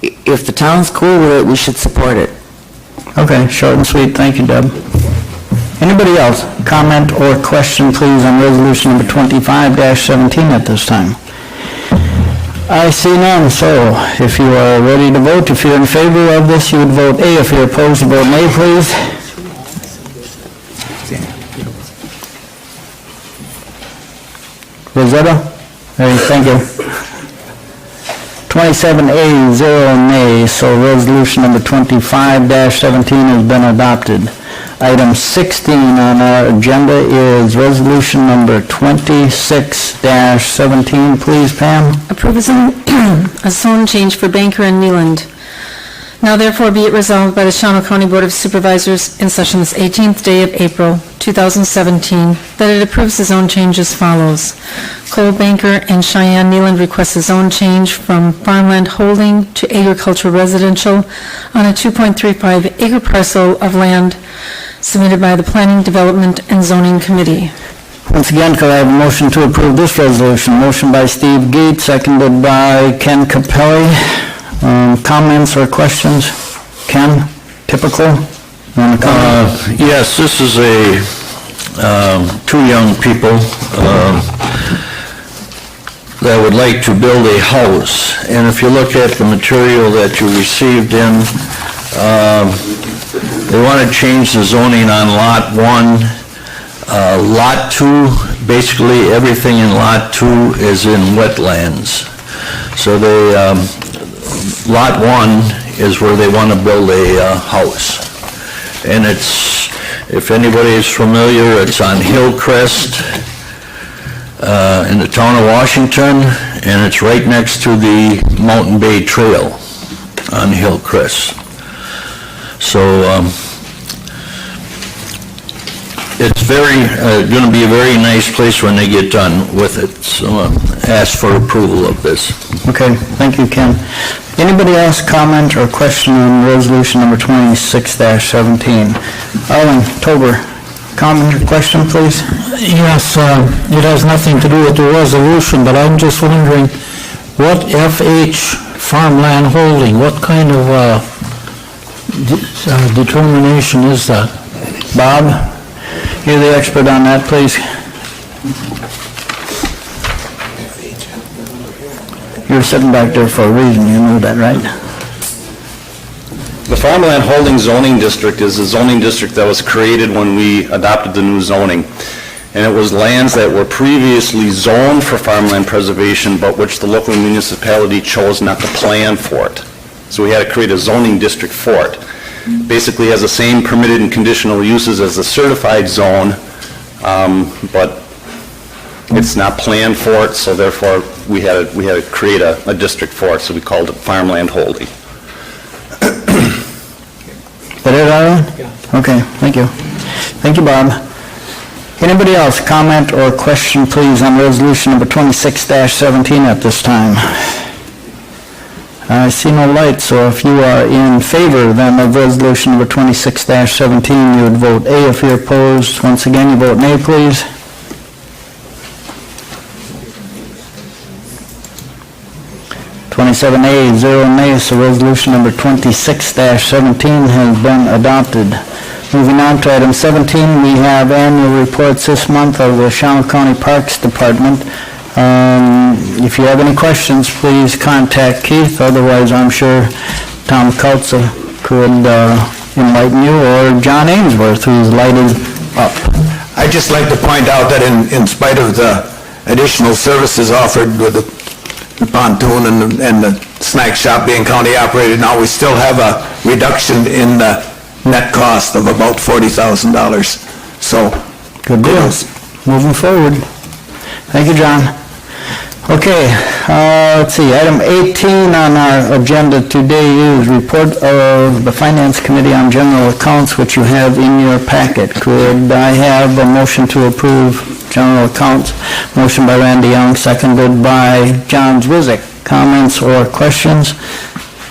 If the town's cool with it, we should support it. Okay, short and sweet, thank you, Deb. Anybody else? Comment or question, please, on resolution number 25-17 at this time. I see none, so if you are ready to vote, if you're in favor of this, you would vote A. If you're opposed, you vote nay, please. Rosetta? Thank you. 27A, 0 nay, so resolution number 25-17 has been adopted. Item 16 on our agenda is resolution number 26-17. Please, Pam. Approve a zone change for Banker and Neeland. Now therefore be it resolved by the Shawano County Board of Supervisors in session this 18th day of April, 2017, that it approves the zone change as follows. Cole Banker and Cheyenne Neeland request a zone change from farmland holding to agricultural residential on a 2.35 acre parcel of land submitted by the Planning, Development, and Zoning Committee. Once again, could I have a motion to approve this resolution? Motion by Steve Gates, seconded by Ken Capelli. Comments or questions? Ken, typical? Want to comment? Yes, this is two young people that would like to build a house. And if you look at the material that you received in, they want to change the zoning on Lot 1. Lot 2, basically everything in Lot 2 is in wetlands. So Lot 1 is where they want to build a house. And it's, if anybody is familiar, it's on Hillcrest in the town of Washington, and it's right next to the Mountain Bay Trail on Hillcrest. So it's going to be a very nice place when they get done with it. So ask for approval of this. Okay, thank you, Ken. Anybody else comment or question on resolution number 26-17? Arlen Tober, comment or question, please? Yes, it has nothing to do with the resolution, but I'm just wondering, what FH farmland holding, what kind of determination is that? Bob, you're the expert on that, please. You're sitting back there for a reason, you know that, right? The Farmland Holding Zoning District is a zoning district that was created when we adopted the new zoning. And it was lands that were previously zoned for farmland preservation, but which the local municipality chose not to plan for it. So we had to create a zoning district for it. Basically has the same permitted and conditional uses as the certified zone, but it's not planned for it, so therefore we had to create a district for it, so we called it Farmland Holding. Is that it, Arlen? Yeah. Okay, thank you. Thank you, Bob. Anybody else comment or question, please, on resolution number 26-17 at this time? I see no light, so if you are in favor then of resolution number 26-17, you would vote A. If you're opposed, once again, you vote nay, please. 27A, 0 nays, so resolution number 26-17 has been adopted. Moving on to item 17, we have annual reports this month of the Shawano County Parks Department. If you have any questions, please contact Keith, otherwise I'm sure Tom Kulza could enlighten you, or John Ainsworth, who's lighted up. I'd just like to point out that in spite of the additional services offered with the pontoon and the snack shop being county operated now, we still have a reduction in the net cost of about $40,000. So, good deal. Moving forward. Thank you, John. Okay, let's see, item 18 on our agenda today is report of the Finance Committee on General Accounts, which you have in your packet. Could I have a motion to approve general accounts? Motion by Randy Young, seconded by John Zwizik. Comments or questions?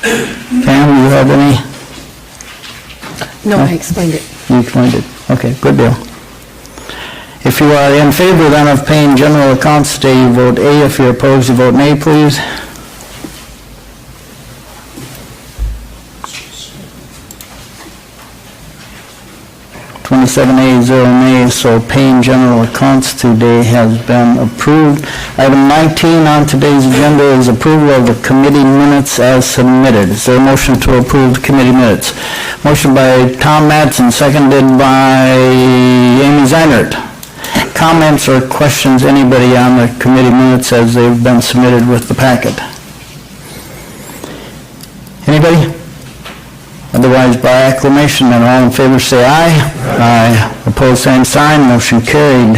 Pam, you have any? No, I explained it. You explained it. Okay, good deal. If you are in favor then of paying general accounts today, you vote A. If you're opposed, you vote nay, please. 27A, 0 nays, so paying general accounts today has been approved. Item 19 on today's agenda is approval of the committee minutes as submitted. Is there a motion to approve the committee minutes? Motion by Tom Mattson, seconded by Amy Zeinert. Comments or questions, anybody on the committee minutes as they've been submitted with the packet? Anybody? Otherwise, by acclamation, and all in favor say aye. Aye. Opposed, same sign. Motion carried.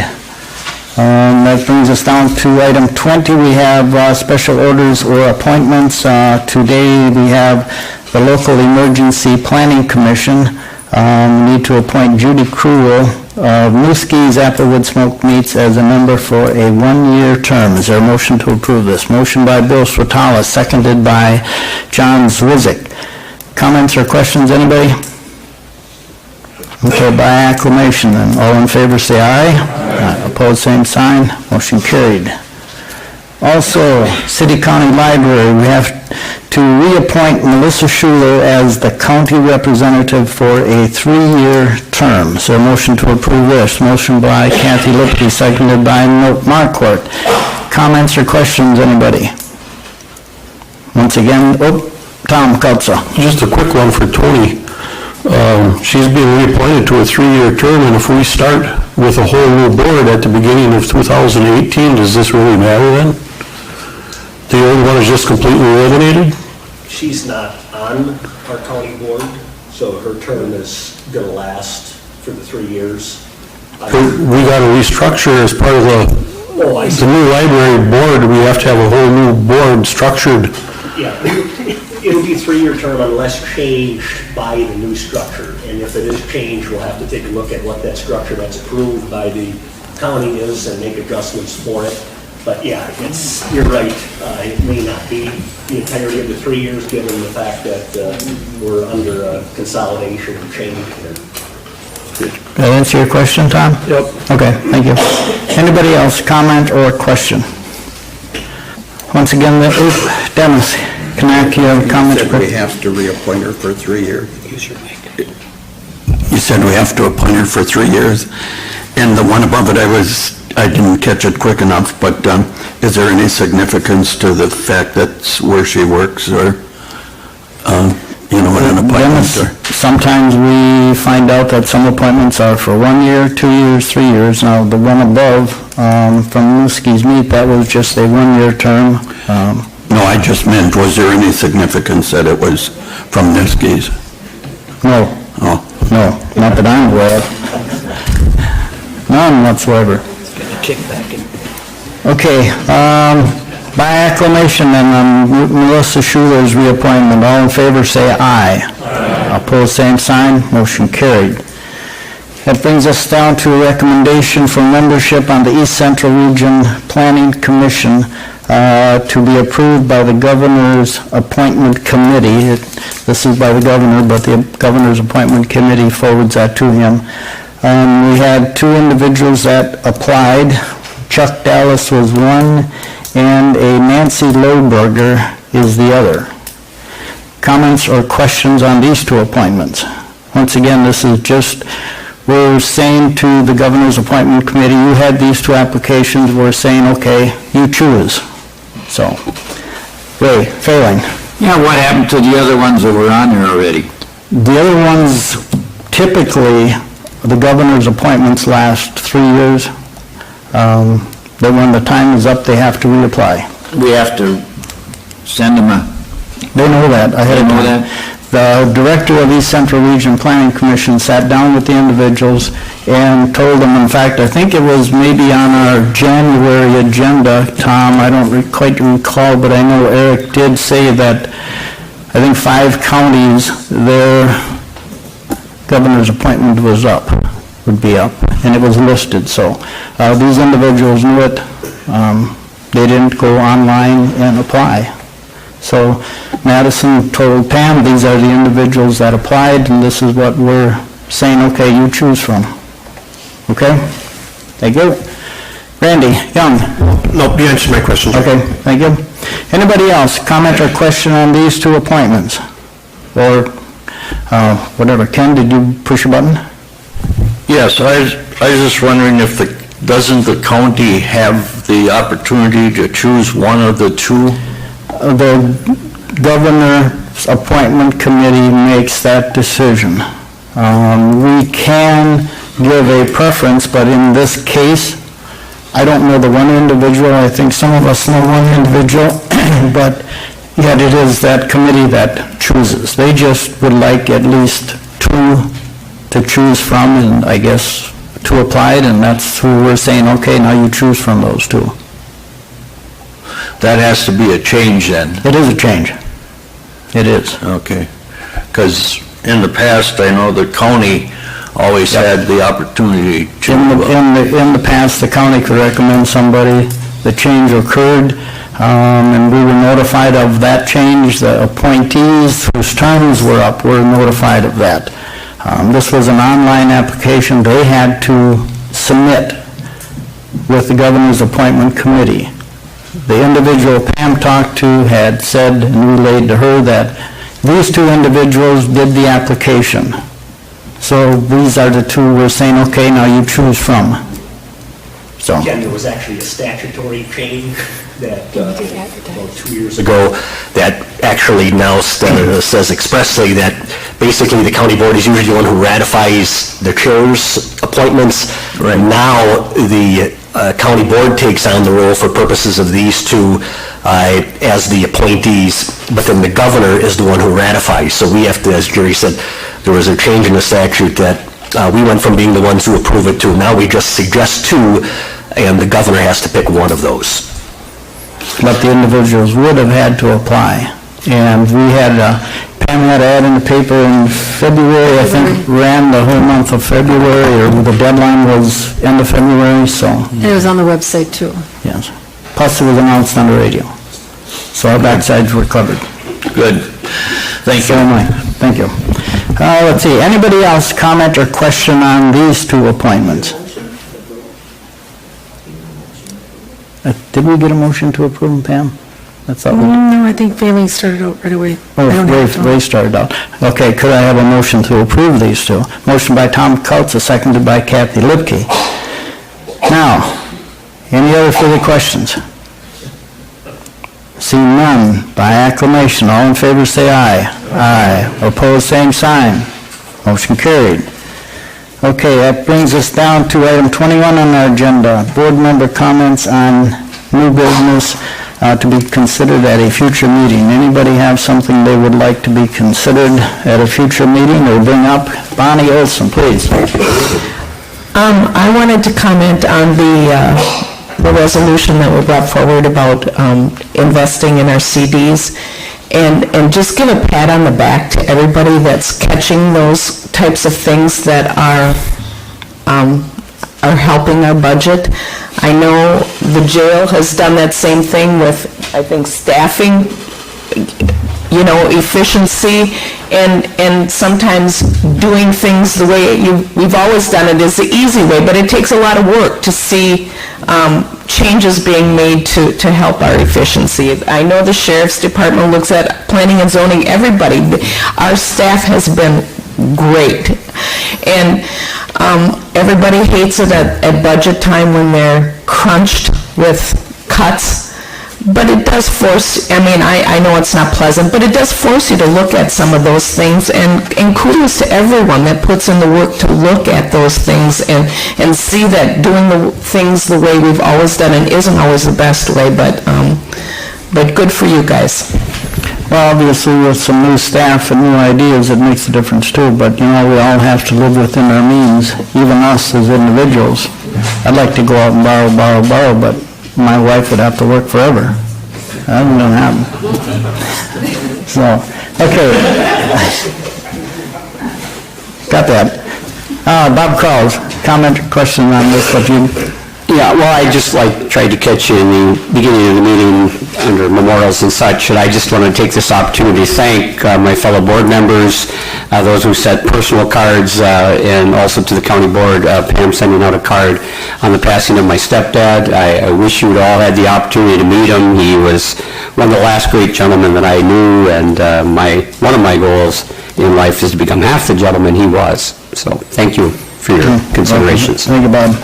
That brings us down to item 20. We have special orders or appointments. Today, we have the Local Emergency Planning Commission. We need to appoint Judy Cruel of Newski's Applewood Smoked Meats as a member for a one-year term. Is there a motion to approve this? Motion by Bill Swetala, seconded by John Zwizik. Comments or questions, anybody? Okay, by acclamation, then. All in favor, say aye. Aye. Opposed, same sign. Motion carried. Also, City County Library, we have to reappoint Melissa Schuler as the county representative for a 3-year term. So a motion to approve this. Motion by Kathy Lipke, seconded by Milt Marquardt. Comments or questions, anybody? Once again, Tom Kupsa. Just a quick one for Tony. She's being reappointed to a 3-year term, and if we start with a whole new board at the beginning of 2018, does this really matter then? The old one is just completely eliminated? She's not on our county board, so her term is going to last for the 3 years. We got to restructure as part of the new library board. We have to have a whole new board structured. Yeah, it'll be a 3-year term unless changed by the new structure. And if it is changed, we'll have to take a look at what that structure that's approved by the county is and make adjustments for it. But yeah, you're right. It may not be the entirety of the 3 years, given the fact that we're under a consolidation and change here. Did that answer your question, Tom? Yep. Okay, thank you. Anybody else, comment or question? Once again, Dennis, Knack, you have a comment? You said we have to reappoint her for 3 years. You said we have to appoint her for 3 years, and the one above it, I didn't catch it quick enough, but is there any significance to the fact that's where she works, or, an appointment? Sometimes we find out that some appointments are for 1 year, 2 years, 3 years. Now, the one above from Newski's Meat, that was just a 1-year term. No, I just meant, was there any significance that it was from Newski's? No. Oh. No, not that I'm aware of. None whatsoever. Okay, by acclamation then on Melissa Schuler's reappointment, all in favor say aye. Aye. Opposed, same sign. Motion carried. That brings us down to a recommendation for membership on the East Central Region Planning Commission to be approved by the Governor's Appointment Committee. This is by the Governor, but the Governor's Appointment Committee forwards that to him. We had 2 individuals that applied. Chuck Dallas was one, and a Nancy Lohberger is the other. Comments or questions on these 2 appointments? Once again, this is just, we're saying to the Governor's Appointment Committee, you had these 2 applications, we're saying, okay, you choose. So, Ray, Failing. Yeah, what happened to the other ones that were on there already? The other ones, typically, the Governor's appointments last 3 years. Then when the time is up, they have to reapply. We have to send them a... They know that. I had to know that. The director of East Central Region Planning Commission sat down with the individuals and told them, in fact, I think it was maybe on our January agenda, Tom, I don't quite recall, but I know Eric did say that I think 5 counties, their governor's appointment was up, would be up, and it was listed. So these individuals knew it. They didn't go online and apply. So Madison told Pam, these are the individuals that applied, and this is what we're saying, okay, you choose from. Okay? Thank you. Randy, Young. Nope, you answered my question. Okay, thank you. Anybody else, comment or question on these 2 appointments? Or whatever. Ken, did you push a button? Yes, I was just wondering if doesn't the county have the opportunity to choose one of the two? The governor's appointment committee makes that decision. We can give a preference, but in this case, I don't know the one individual. I think some of us know one individual, but yet it is that committee that chooses. They just would like at least two to choose from, and I guess two applied, and that's who we're saying, okay, now you choose from those two. That has to be a change then? It is a change. It is. Okay. Because in the past, I know the county always had the opportunity to... In the past, the county could recommend somebody, the change occurred, and we were notified of that change. The appointees whose terms were up were notified of that. This was an online application they had to submit with the governor's appointment committee. The individual Pam talked to had said and relayed to her that these two individuals did the application. So these are the two we're saying, okay, now you choose from. So. Ken, there was actually a statutory change that about 2 years ago that actually now says expressly that basically the county board is usually the one who ratifies the chair's appointments. Right. Now the county board takes on the role for purposes of these two as the appointees, but then the governor is the one who ratifies. So we have to, as Jerry said, there was a change in the statute that we went from being the ones who approve it to now we just suggest two, and the governor has to pick one of those. But the individuals would have had to apply. And we had, Pam had an ad in the paper in February, I think, ran the whole month of February, or the deadline was end of February, so. And it was on the website, too. Yes. Plus it was announced on the radio. So our backsides were covered. Good. Thank you. So am I. Thank you. Let's see, anybody else comment or question on these two appointments? Did we get a motion to approve them, Pam? That's all. No, I think Failing started out right away. Ray started out. Okay, could I have a motion to approve these two? Motion by Tom Kautz, seconded by Kathy Lipke. Now, any other further questions? Seeing none, by acclamation, all in favor say aye. Aye. Opposed, same sign. Motion carried. Okay, that brings us down to item 21 on our agenda, board member comments on new business to be considered at a future meeting. Anybody have something they would like to be considered at a future meeting or bring up? Bonnie Olson, please. I wanted to comment on the resolution that we brought forward about investing in our CDs, and just give a pat on the back to everybody that's catching those types of things that are helping our budget. I know the jail has done that same thing with, I think, staffing, efficiency, and sometimes doing things the way we've always done it is the easy way, but it takes a lot of work to see changes being made to help our efficiency. I know the sheriff's department looks at planning and zoning, everybody. Our staff has been great. And everybody hates it at budget time when they're crunched with cuts. But it does force, I know it's not pleasant, but it does force you to look at some of those things, and kudos to everyone that puts in the work to look at those things and see that doing the things the way we've always done it isn't always the best way, but good for you guys. Well, obviously with some new staff and new ideas, it makes a difference too, but we all have to live within our means, even us as individuals. I'd like to go out and borrow, but my wife would have to work forever. That ain't gonna happen. So, okay. Got that. Bob Kraus, comment or question on this, but you... Yeah, well, I just tried to catch you in the beginning of the meeting under memorials and such, and I just want to take this opportunity to thank my fellow board members, those who sent personal cards, and also to the county board, Pam sending out a card on the passing of my stepdad. I wish you would all had the opportunity to meet him. He was one of the last great gentlemen that I knew, and one of my goals in life is to become half the gentleman he was. So thank you for your considerations. Thank you, Bob.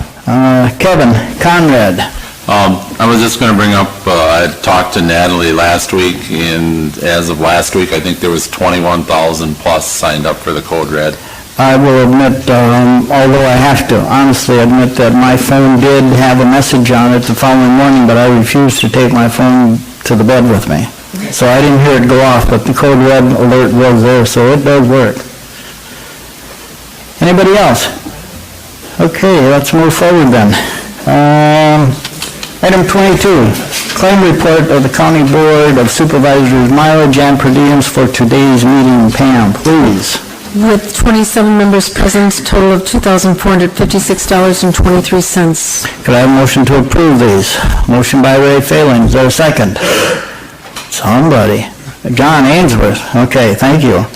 Kevin Conrad. I was just going to bring up, I talked to Natalie last week, and as of last week, I think there was 21,000 plus signed up for the Code Red. I will admit, although I have to honestly admit that my phone did have a message on it the following morning, but I refused to take my phone to the bed with me. So I didn't hear it go off, but the Code Red alert was there, so it does work. Anybody else? Okay, let's move forward then. Item 22, claim report of the County Board of Supervisors mileage and per diems for today's meeting. Pam, please. With 27 members present, total of $2,456.23. Could I have a motion to approve these? Motion by Ray Phelan, is there a second? Somebody. John Ainsworth, okay, thank you.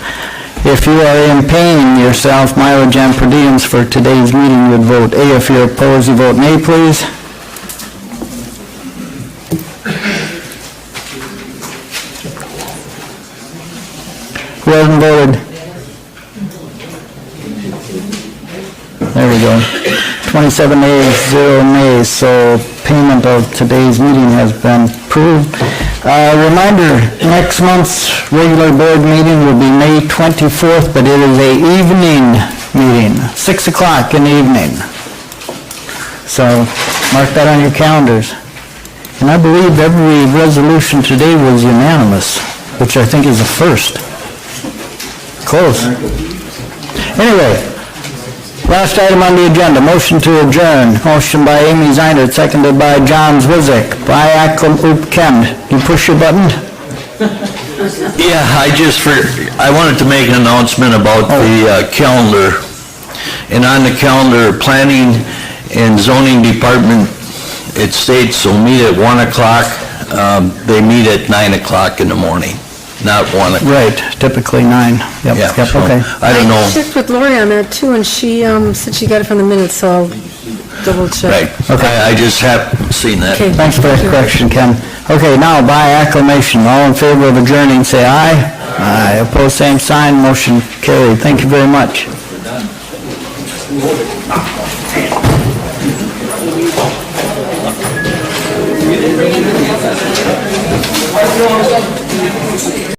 If you are in paying yourself mileage and per diems for today's meeting, you would vote A. If you're opposed, you vote nay, please. Who hasn't voted? There we go. 27 ayes, 0 nays, so payment of today's meeting has been approved. Reminder, next month's regular board meeting will be May 24th, but it is a evening meeting, 6 o'clock in the evening. So mark that on your calendars. And I believe every resolution today was unanimous, which I think is a first. Close. Anyway, last item on the agenda, motion to adjourn. Motion by Amy Zeinert, seconded by John Zwizik. By Aklam Upkend. You push your button? Yeah, I wanted to make an announcement about the calendar. And on the calendar, Planning and Zoning Department, it states they'll meet at 1 o'clock. They meet at 9 o'clock in the morning, not 1 o'clock. Right, typically 9. Yep, Yeah, yep, so okay. I don't know. I checked with Lori on that too, and she said she got it from the minutes, so I'll double check. Right, okay, I just haven't seen that. Okay. Thanks for that correction, Ken. Okay, now by acclamation, all in favor of adjourning, say aye. Aye. Opposed, same sign. Motion carried. Thank you very much.